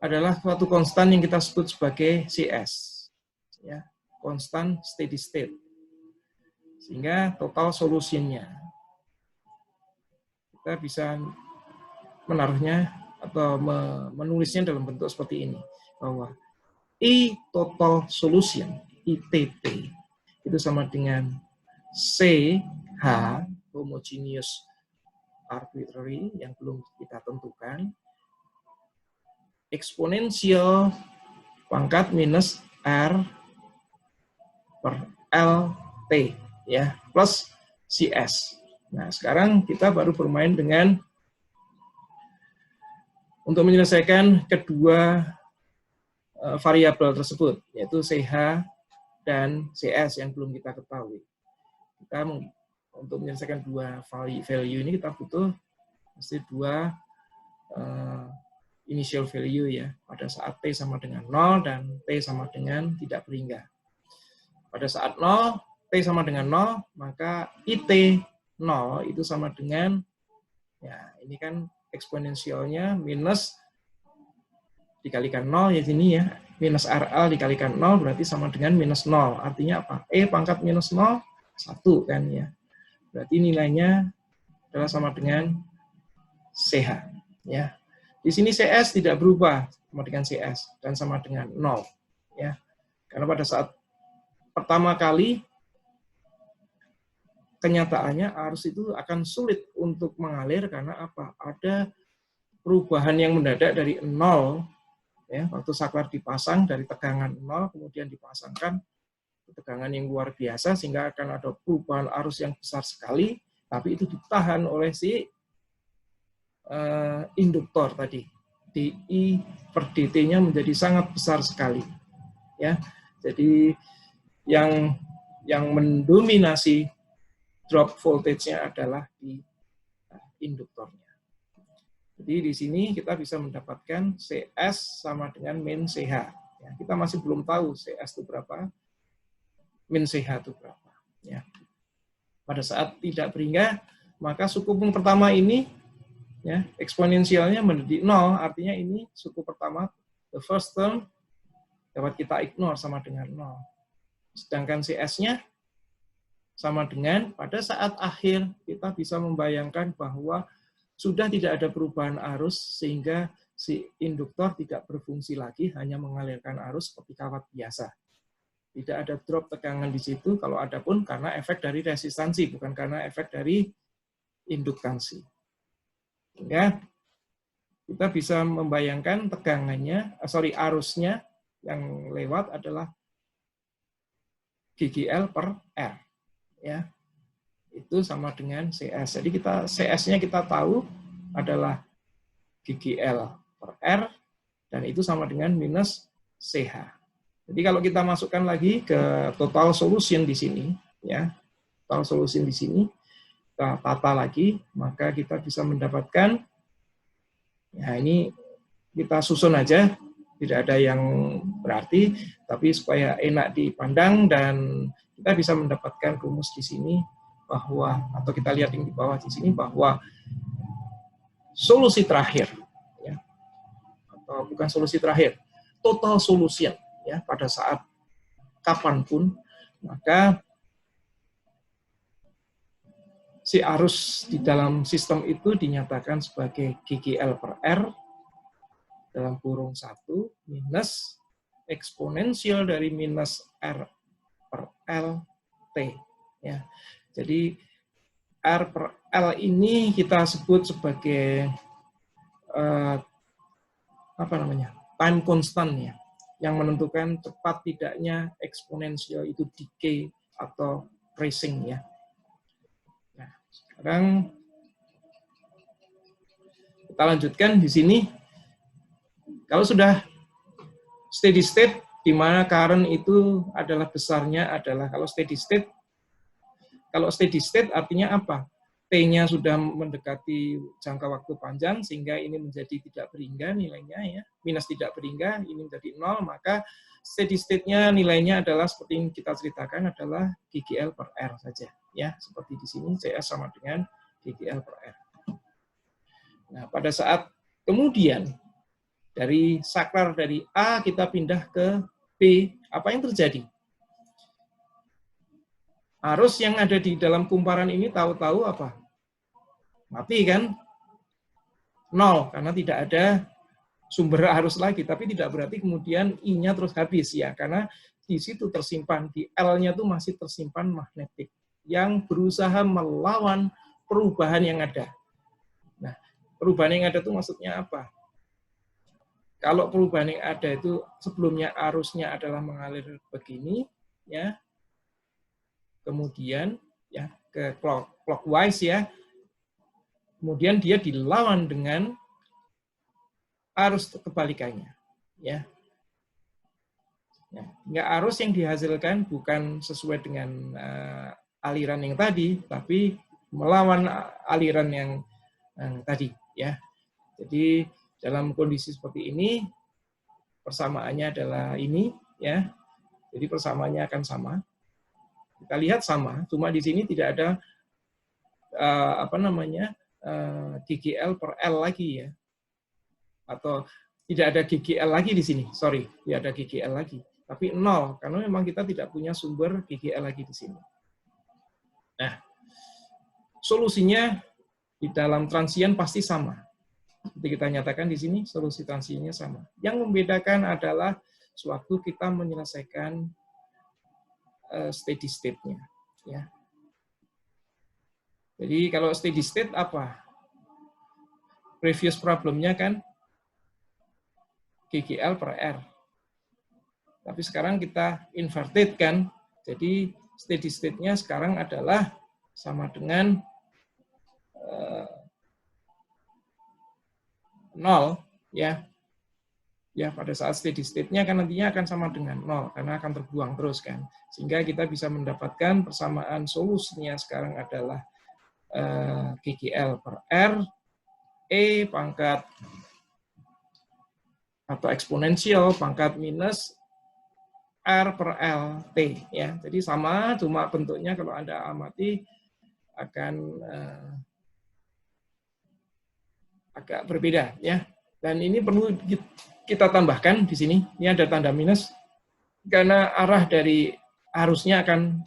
adalah suatu konstan yang kita sebut sebagai CS, ya, konstan steady state. Sehingga total solusinya kita bisa menaruhnya atau menulisnya dalam bentuk seperti ini, bahwa I total solution, ITT, itu sama dengan CH, homogeneous arbitrary, yang belum kita tentukan, eksponensial pangkat minus R per LT, ya, plus CS. Nah, sekarang kita baru bermain dengan untuk menyelesaikan kedua variabel tersebut, yaitu CH dan CS yang belum kita ketahui. Kita untuk menyelesaikan dua value ini kita butuh mesti dua initial value, ya, pada saat T sama dengan 0 dan T sama dengan tidak berhingga. Pada saat 0, T sama dengan 0, maka IT 0 itu sama dengan, ya, ini kan eksponensialnya minus dikalikan 0, ya, sini, ya, minus RL dikalikan 0 berarti sama dengan minus 0. Artinya apa? E pangkat minus 0, 1, kan, ya. Berarti nilainya adalah sama dengan CH, ya. Di sini CS tidak berubah, sama dengan CS dan sama dengan 0 ya. Karena pada saat pertama kali kenyataannya arus itu akan sulit untuk mengalir karena apa? Ada perubahan yang mendadak dari 0 ya, waktu saklar dipasang dari tegangan 0 kemudian dipasangkan ke tegangan yang luar biasa sehingga akan ada perubahan arus yang besar sekali, tapi itu ditahan oleh si induktor tadi. DI per DT-nya menjadi sangat besar sekali ya. Jadi yang mendominasi drop voltage-nya adalah di induktornya. Jadi di sini kita bisa mendapatkan CS sama dengan min CH. Ya, kita masih belum tahu CS itu berapa, min CH itu berapa. Ya. Pada saat tidak berhingga, maka suku bunga pertama ini ya, eksponensialnya menjadi 0, artinya ini suku pertama, the first term, dapat kita ignore sama dengan 0. Sedangkan CS-nya sama dengan pada saat akhir kita bisa membayangkan bahwa sudah tidak ada perubahan arus sehingga si induktor tidak berfungsi lagi, hanya mengalirkan arus seperti kawat biasa. Tidak ada drop tegangan di situ, kalau ada pun karena efek dari resistansi, bukan karena efek dari induktansi. Sehingga kita bisa membayangkan tegangannya, arusnya yang lewat adalah GGL per R. Ya. Itu sama dengan CS. Jadi CS-nya kita tahu adalah GGL per R, dan itu sama dengan minus CH. Jadi kalau kita masukkan lagi ke total solution di sini, ya, total solution di sini, kita tata lagi, maka kita bisa mendapatkan, ya ini kita susun aja, tidak ada yang berarti, tapi supaya enak dipandang dan kita bisa mendapatkan rumus di sini bahwa, atau kita lihat yang di bawah di sini, bahwa solusi terakhir, ya, atau bukan solusi terakhir, total solution, ya, pada saat kapanpun, maka si arus di dalam sistem itu dinyatakan sebagai GGL per R dalam kurung 1 minus eksponensial dari minus R per L T, ya. Jadi R per L ini kita sebut sebagai time constant, ya, yang menentukan cepat tidaknya eksponensial itu decay atau rising, ya. Nah, sekarang kita lanjutkan di sini. Kalau sudah steady state, di mana current itu adalah besarnya adalah kalau steady state artinya apa? T-nya sudah mendekati jangka waktu panjang sehingga ini menjadi tidak berhingga nilainya, ya. Minus tidak berhingga, ini menjadi 0, maka steady state-nya nilainya adalah seperti yang kita ceritakan adalah GGL per R saja, ya. Seperti di sini CS sama dengan GGL per R. Nah, pada saat kemudian dari saklar dari A kita pindah ke B, apa yang terjadi? Arus yang ada di dalam kumparan ini tahu-tahu apa? Mati kan? 0, karena tidak ada sumber arus lagi. Tapi tidak berarti kemudian I-nya terus habis, ya, karena di situ tersimpan, di L-nya itu masih tersimpan magnetik yang berusaha melawan perubahan yang ada. Nah, perubahan yang ada itu maksudnya apa? Kalau perubahan yang ada itu sebelumnya arusnya adalah mengalir begini, ya, kemudian ya ke clockwise, ya, kemudian dia dilawan dengan arus kebalikannya, ya. Hingga arus yang dihasilkan bukan sesuai dengan aliran yang tadi, tapi melawan aliran yang tadi, ya. Jadi dalam kondisi seperti ini persamaannya adalah ini, ya. Jadi persamaannya akan sama. Kita lihat sama, cuma di sini tidak ada GGL per L lagi, ya. Atau tidak ada GGL lagi di sini, sorry, tidak ada GGL lagi. Tapi 0, karena memang kita tidak punya sumber GGL lagi di sini. Nah, solusinya di dalam transient pasti sama. Seperti kita nyatakan di sini, solusi transisinya sama. Yang membedakan adalah sewaktu kita menyelesaikan steady state-nya. Ya. Jadi kalau steady state apa? Previous problemnya kan GGL per R. Tapi sekarang kita inverted kan. Jadi steady state-nya sekarang adalah sama dengan 0 ya. Ya, pada saat steady state-nya kan nantinya akan sama dengan 0 karena akan terbuang terus kan. Sehingga kita bisa mendapatkan persamaan solusinya sekarang adalah GGL per R E pangkat atau eksponensial pangkat minus R per L T ya. Jadi sama, cuma bentuknya kalau Anda amati akan agak berbeda ya. Dan ini perlu kita tambahkan di sini. Ini ada tanda minus karena arah dari arusnya akan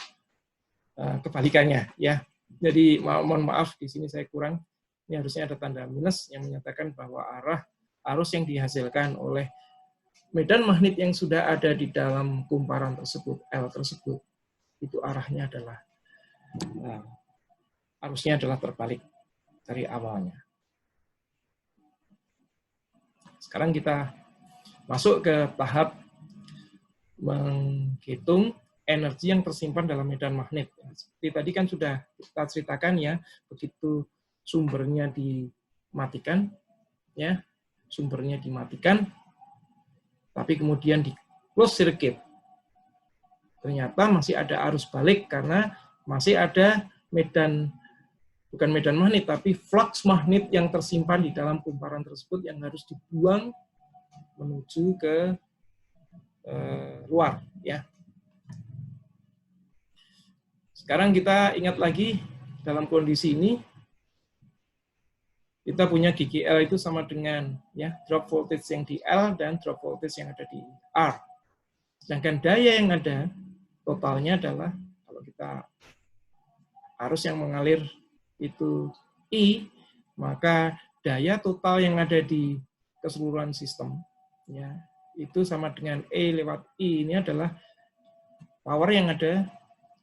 kebalikannya ya. Jadi mohon maaf di sini saya kurang. Ini harusnya ada tanda minus yang menyatakan bahwa arah arus yang dihasilkan oleh medan magnet yang sudah ada di dalam kumparan tersebut, L tersebut, itu arahnya adalah arusnya adalah terbalik dari awalnya. Sekarang kita masuk ke tahap menghitung energi yang tersimpan dalam medan magnet. Seperti tadi kan sudah kita ceritakan ya, begitu sumbernya dimatikan, ya, sumbernya dimatikan, tapi kemudian di close circuit, ternyata masih ada arus balik karena masih ada medan, bukan medan magnet, tapi flux magnet yang tersimpan di dalam kumparan tersebut yang harus dibuang menuju ke luar. Ya. Sekarang kita ingat lagi dalam kondisi ini, kita punya GGL itu sama dengan ya drop voltage yang di L dan drop voltage yang ada di R. Sedangkan daya yang ada totalnya adalah kalau kita arus yang mengalir itu I, maka daya total yang ada di keseluruhan sistem ya itu sama dengan E lewat I. Ini adalah power yang ada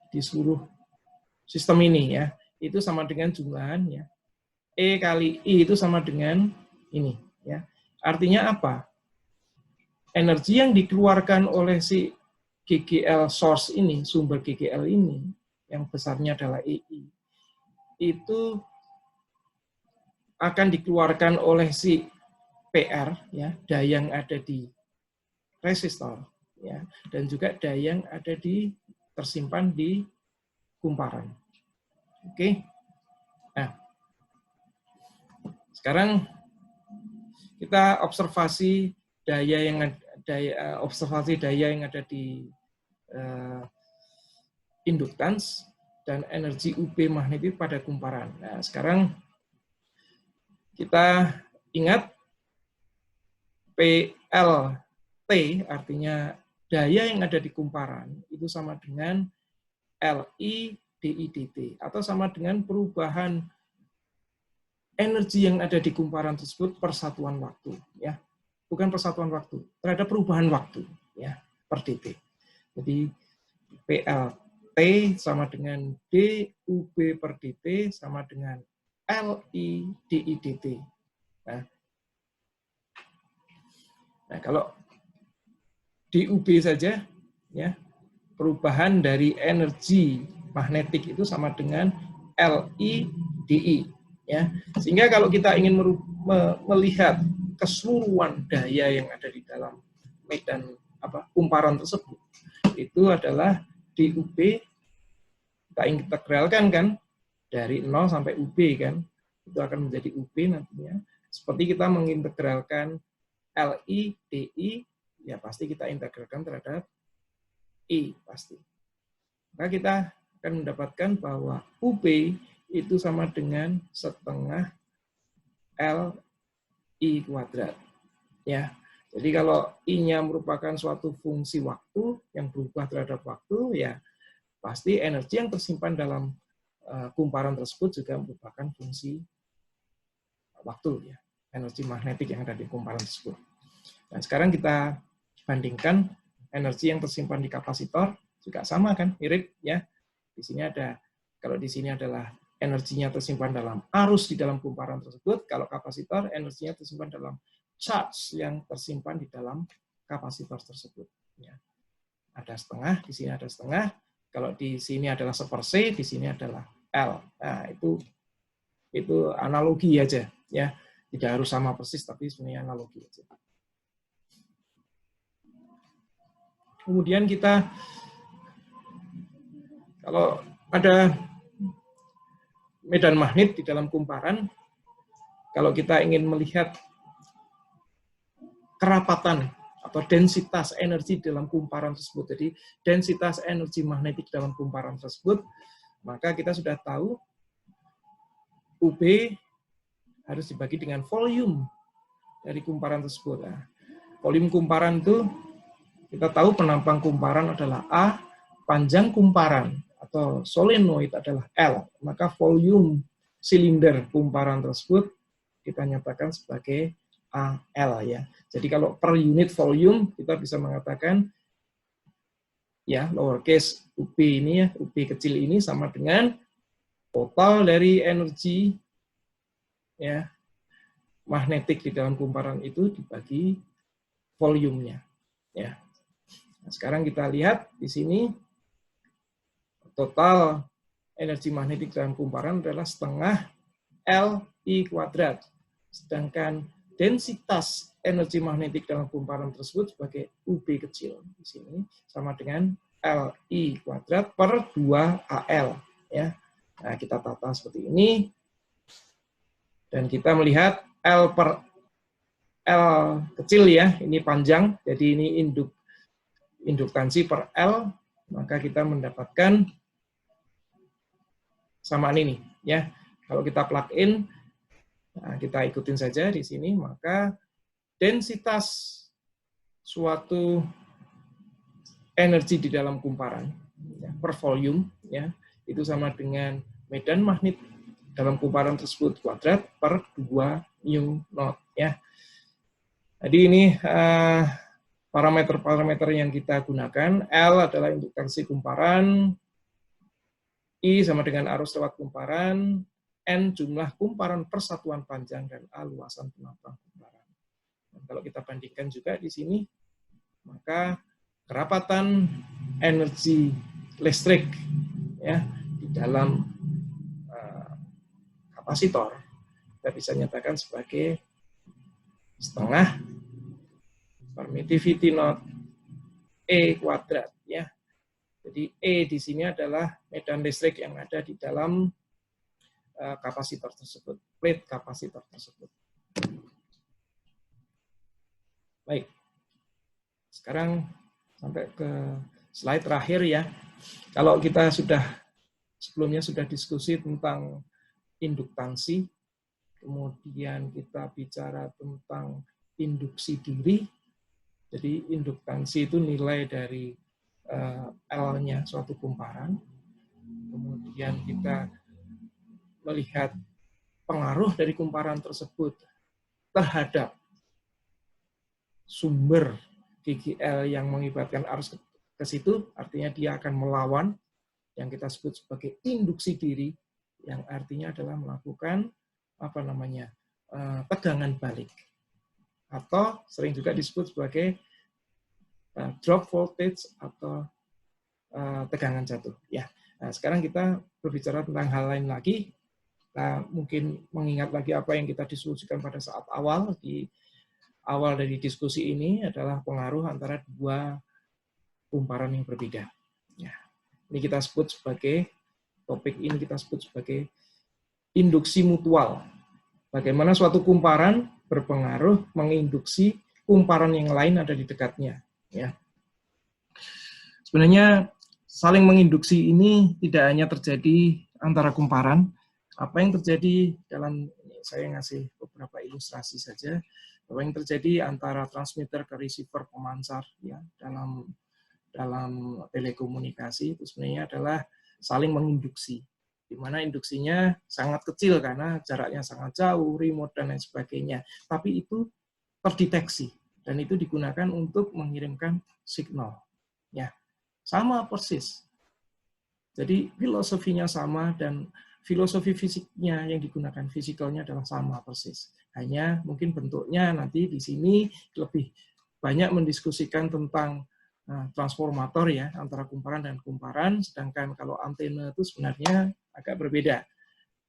di seluruh sistem ini ya. Itu sama dengan jumlahan ya. E kali I itu sama dengan ini ya. Artinya apa? Energi yang dikeluarkan oleh si GGL source ini, sumber GGL ini yang besarnya adalah EI, itu akan dikeluarkan oleh si PR ya, daya yang ada di resistor ya, dan juga daya yang ada di tersimpan di kumparan. Oke. Nah, sekarang kita observasi daya yang ada di induktans dan energi UB magnetik pada kumparan. Nah, sekarang kita ingat PLT artinya daya yang ada di kumparan itu sama dengan LI DI dt atau sama dengan perubahan energi yang ada di kumparan tersebut per satuan waktu ya. Bukan persatuan waktu, terhadap perubahan waktu ya per dt. Jadi PLT sama dengan DUB per dt sama dengan LI DI dt. Nah, kalau DUB saja ya perubahan dari energi magnetik itu sama dengan LI DI ya. Sehingga kalau kita ingin melihat keseluruhan daya yang ada di dalam medan kumparan tersebut itu adalah DUB kita integralkan kan dari 0 sampai UB kan itu akan menjadi UB nantinya seperti kita mengintegralkan LI DI ya pasti kita integralkan terhadap I pasti. Maka kita akan mendapatkan bahwa UB itu sama dengan setengah LI kuadrat. Ya. Jadi kalau I-nya merupakan suatu fungsi waktu yang berubah terhadap waktu, ya pasti energi yang tersimpan dalam kumparan tersebut juga merupakan fungsi waktu. Ya. energi magnetik yang ada di kumparan tersebut. Dan sekarang kita bandingkan energi yang tersimpan di kapasitor, juga sama kan, mirip ya. Di sini ada, kalau di sini adalah energinya tersimpan dalam arus di dalam kumparan tersebut, kalau kapasitor energinya tersimpan dalam charge yang tersimpan di dalam kapasitor tersebut. Ya. Ada setengah, di sini ada setengah. Kalau di sini adalah 1/C, di sini adalah L. Nah, itu analogi aja, ya. Tidak harus sama persis, tapi sebenarnya analogi aja. Kemudian kita, kalau ada medan magnet di dalam kumparan, kalau kita ingin melihat kerapatan atau densitas energi dalam kumparan tersebut, jadi densitas energi magnetik dalam kumparan tersebut, maka kita sudah tahu UB harus dibagi dengan volume dari kumparan tersebut. Nah, volume kumparan itu kita tahu penampang kumparan adalah A, panjang kumparan atau solenoid adalah L, maka volume silinder kumparan tersebut kita nyatakan sebagai AL ya. Jadi kalau per unit volume kita bisa mengatakan ya lowercase UB ini ya, UB kecil ini sama dengan total dari energi ya magnetik di dalam kumparan itu dibagi volumenya ya. Nah, sekarang kita lihat di sini total energi magnetik dalam kumparan adalah setengah Li kuadrat. Sedangkan densitas energi magnetik dalam kumparan tersebut sebagai UB kecil di sini sama dengan Li kuadrat per 2Al ya. Nah, kita tata seperti ini dan kita melihat L per L kecil ya, ini panjang, jadi ini induktansi per L, maka kita mendapatkan samaan ini ya. Kalau kita plug in, nah kita ikutin saja di sini, maka densitas suatu energi di dalam kumparan ya, per volume ya, itu sama dengan medan magnet dalam kumparan tersebut kuadrat per 2 mu naught ya. Jadi ini parameter-parameter yang kita gunakan. L adalah induktansi kumparan, I sama dengan arus lewat kumparan, N jumlah kumparan persatuan panjang, dan A luasan penampang kumparan. Dan kalau kita bandingkan juga di sini, maka kerapatan energi listrik ya di dalam kapasitor kita bisa nyatakan sebagai setengah permittivity naught E kuadrat ya. Jadi E di sini adalah medan listrik yang ada di dalam kapasitor tersebut, plate kapasitor tersebut. Baik. Sekarang sampai ke slide terakhir ya. Kalau kita sebelumnya sudah diskusi tentang induktansi, kemudian kita bicara tentang induksi diri. Jadi induktansi itu nilai dari L-nya suatu kumparan. Kemudian kita melihat pengaruh dari kumparan tersebut terhadap sumber GGL yang mengibatkan arus ke situ, artinya dia akan melawan yang kita sebut sebagai induksi diri, yang artinya adalah melakukan tegangan balik, atau sering juga disebut sebagai drop voltage atau tegangan jatuh. Ya, nah, sekarang kita berbicara tentang hal lain lagi. Kita mungkin mengingat lagi apa yang kita diskusikan pada saat awal dari diskusi ini adalah pengaruh antara dua kumparan yang berbeda. Ya, ini kita sebut sebagai topik ini kita sebut sebagai induksi mutual. Bagaimana suatu kumparan berpengaruh menginduksi kumparan yang lain ada di dekatnya. Ya. Sebenarnya saling menginduksi ini tidak hanya terjadi antara kumparan. Apa yang terjadi dalam, saya ngasih beberapa ilustrasi saja, apa yang terjadi antara transmitter ke receiver pemancar ya dalam telekomunikasi itu sebenarnya adalah saling menginduksi. di mana induksinya sangat kecil karena jaraknya sangat jauh, remote dan lain sebagainya. Tapi itu terdeteksi dan itu digunakan untuk mengirimkan signal. Ya, sama persis. Jadi filosofinya sama dan filosofi fisiknya yang digunakan, fisikalnya adalah sama persis. Hanya mungkin bentuknya nanti di sini lebih banyak mendiskusikan tentang transformator ya, antara kumparan dan kumparan, sedangkan kalau antena itu sebenarnya agak berbeda.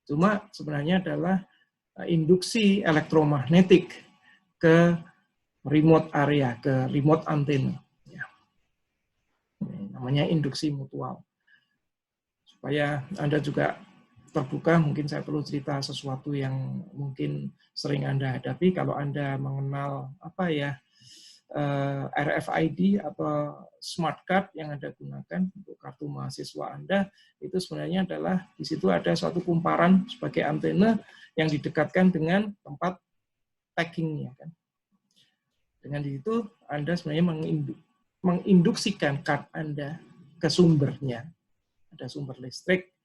Cuma sebenarnya adalah induksi elektromagnetik ke remote area, ke remote antena. Ya. Namanya induksi mutual. Supaya Anda juga terbuka, mungkin saya perlu cerita sesuatu yang mungkin sering Anda hadapi. Kalau Anda mengenal apa ya, RFID atau smart card yang Anda gunakan untuk kartu mahasiswa Anda, itu sebenarnya adalah di situ ada suatu kumparan sebagai antena yang didekatkan dengan tempat taggingnya kan. Dengan itu Anda sebenarnya menginduksikan card Anda ke sumbernya. Ada sumber listrik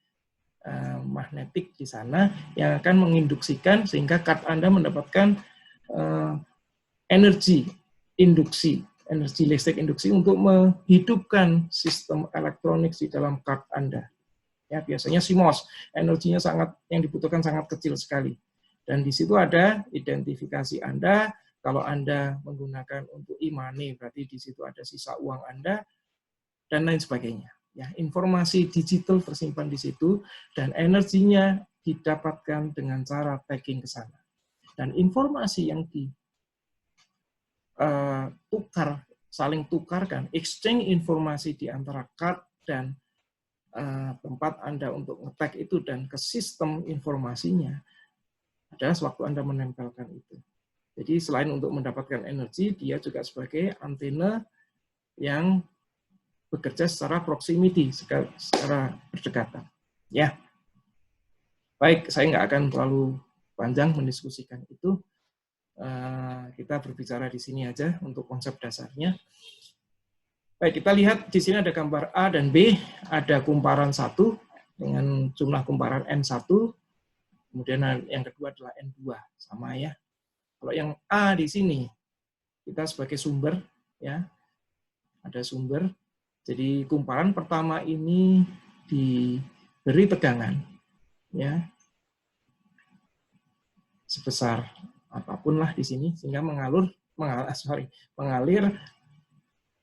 magnetik di sana yang akan menginduksikan sehingga card Anda mendapatkan energi listrik induksi untuk menghidupkan sistem elektronik di dalam card Anda. Ya, biasanya CMOS, energinya yang dibutuhkan sangat kecil sekali. Dan di situ ada identifikasi Anda. Kalau Anda menggunakan untuk e-money, berarti di situ ada sisa uang Anda dan lain sebagainya. Ya, informasi digital tersimpan di situ dan energinya didapatkan dengan cara tagging ke sana. Dan informasi yang saling tukarkan, exchange informasi di antara card dan tempat Anda untuk nge-tag itu dan ke sistem informasinya adalah sewaktu Anda menempelkan itu. Jadi selain untuk mendapatkan energi, dia juga sebagai antena yang bekerja secara proximity, secara berdekatan. Ya, baik, saya nggak akan terlalu panjang mendiskusikan itu. Kita berbicara di sini aja untuk konsep dasarnya. Baik, kita lihat di sini ada gambar A dan B, ada kumparan 1 dengan jumlah kumparan N1, kemudian yang kedua adalah N2, sama ya. Kalau yang A di sini, kita sebagai sumber, ya, ada sumber. Jadi kumparan pertama ini diberi tegangan, ya, sebesar apapun lah di sini sehingga mengalir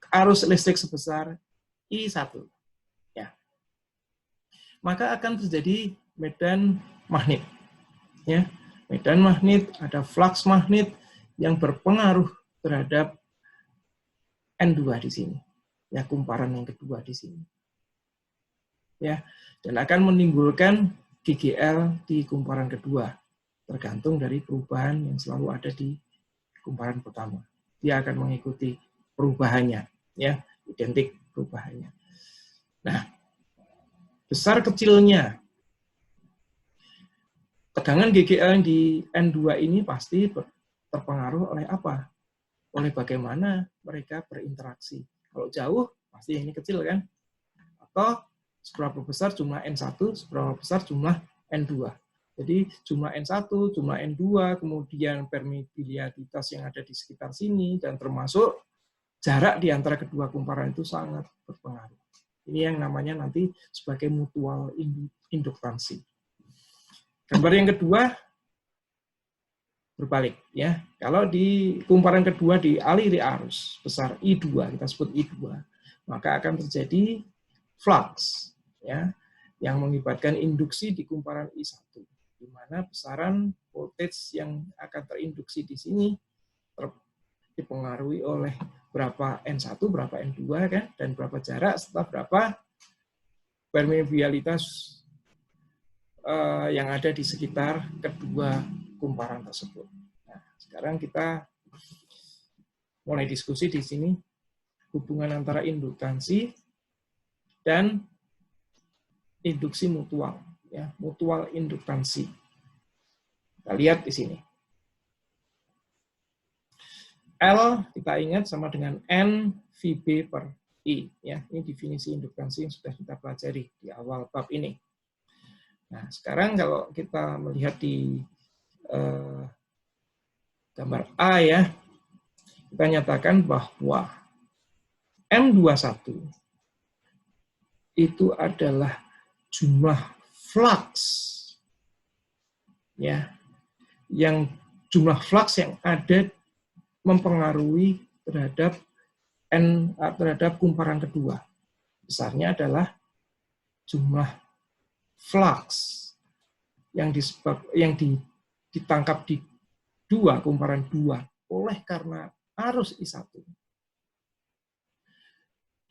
arus listrik sebesar I1. Ya. Maka akan terjadi medan magnet. Ya. Medan magnet, ada flux magnet yang berpengaruh terhadap N2 di sini. Ya, kumparan yang kedua di sini. Ya, dan akan menimbulkan GGL di kumparan kedua, tergantung dari perubahan yang selalu ada di kumparan pertama. Dia akan mengikuti perubahannya, ya, identik perubahannya. Nah, besar kecilnya tegangan GGL di N2 ini pasti terpengaruh oleh apa? Oleh bagaimana mereka berinteraksi. Kalau jauh, pasti ini kecil kan? Atau seberapa besar jumlah N1, seberapa besar jumlah N2. Jadi jumlah N1, jumlah N2, kemudian permeabilitas yang ada di sekitar sini, dan termasuk jarak di antara kedua kumparan itu sangat berpengaruh. Ini yang namanya nanti sebagai mutual induktansi. Gambar yang kedua, berbalik ya. Kalau di kumparan kedua dialiri arus besar I2, kita sebut I2, maka akan terjadi flux ya yang mengibatkan induksi di kumparan I1, di mana besaran voltage yang akan terinduksi di sini dipengaruhi oleh berapa N1, berapa N2 kan, dan berapa jarak serta berapa permeabilitas yang ada di sekitar kedua kumparan tersebut. Nah, sekarang kita mulai diskusi di sini hubungan antara induktansi dan induksi mutual, ya, mutual induktansi. Kita lihat di sini. L kita ingat sama dengan N VB per I, ya. Ini definisi induktansi yang sudah kita pelajari di awal bab ini. Nah, sekarang kalau kita melihat di gambar A ya, kita nyatakan bahwa M21 itu adalah jumlah flux ya, yang jumlah flux yang ada mempengaruhi terhadap kumparan kedua. Besarnya adalah jumlah flux yang ditangkap di kumparan 2 oleh karena arus I1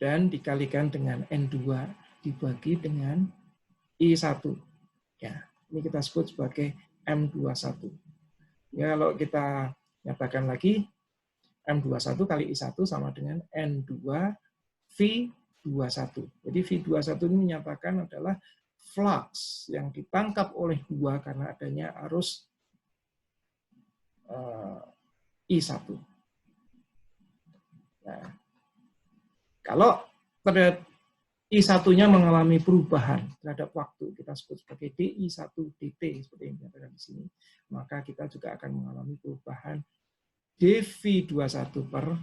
dan dikalikan dengan N2 dibagi dengan I1. Ya, ini kita sebut sebagai M21. Ya, kalau kita nyatakan lagi, M21 kali I1 sama dengan N2 V21. Jadi V21 ini menyatakan adalah flux yang ditangkap oleh 2 karena adanya arus I1. Nah, kalau I1-nya mengalami perubahan terhadap waktu, kita sebut sebagai DI1 dt seperti yang dikatakan di sini, maka kita juga akan mengalami perubahan dV21 per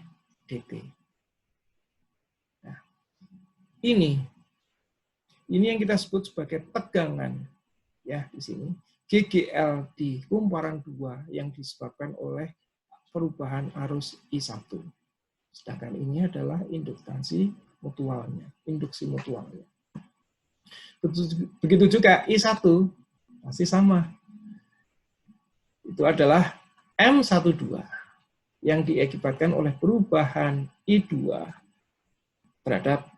dt. Nah, ini yang kita sebut sebagai tegangan ya di sini. GGL di kumparan 2 yang disebabkan oleh perubahan arus I1. Sedangkan ini adalah induktansi mutualnya, induksi mutualnya. Begitu juga I1 masih sama. Itu adalah M12 yang diakibatkan oleh perubahan I2 terhadap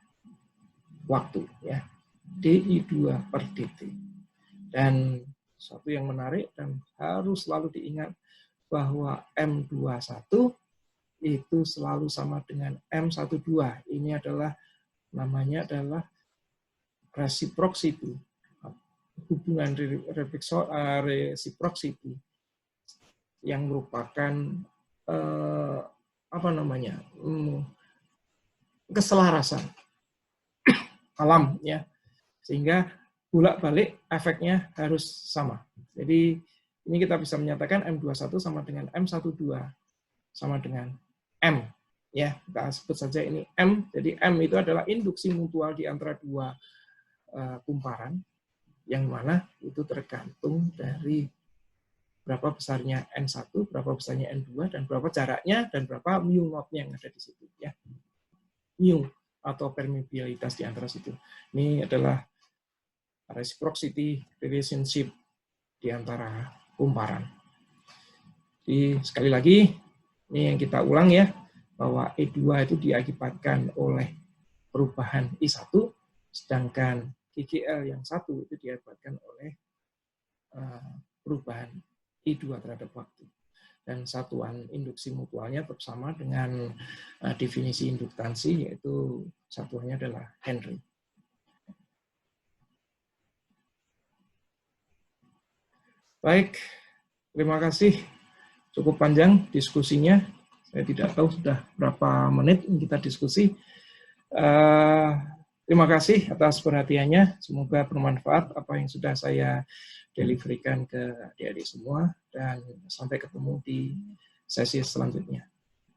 waktu ya. DI2 per dt. Dan sesuatu yang menarik dan harus selalu diingat bahwa M21 itu selalu sama dengan M12. Ini adalah namanya adalah reciprocity, hubungan reciprocity yang merupakan keselarasan alam ya, sehingga bolak-balik efeknya harus sama. Jadi ini kita bisa menyatakan M21 sama dengan M12 sama dengan M ya, kita sebut saja ini M. Jadi M itu adalah induksi mutual di antara 2 kumparan yang mana itu tergantung dari berapa besarnya N1, berapa besarnya N2 dan berapa jaraknya dan berapa mu naught-nya yang ada di situ ya. Mu atau permeabilitas di antara situ. Ini adalah reciprocity relationship di antara kumparan. Jadi sekali lagi ini yang kita ulang ya, bahwa E2 itu diakibatkan oleh perubahan I1, sedangkan GGL yang satu itu diakibatkan oleh perubahan I2 terhadap waktu. Dan satuan induksi mutualnya tetap sama dengan definisi induktansi, yaitu satuannya adalah Henry. Baik, terima kasih. Cukup panjang diskusinya. Saya tidak tahu sudah berapa menit kita diskusi. Terima kasih atas perhatiannya. Semoga bermanfaat apa yang sudah saya deliverykan ke adik-adik semua. Dan sampai ketemu di sesi selanjutnya.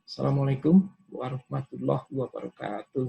Assalamualaikum warahmatullahi wabarakatuh.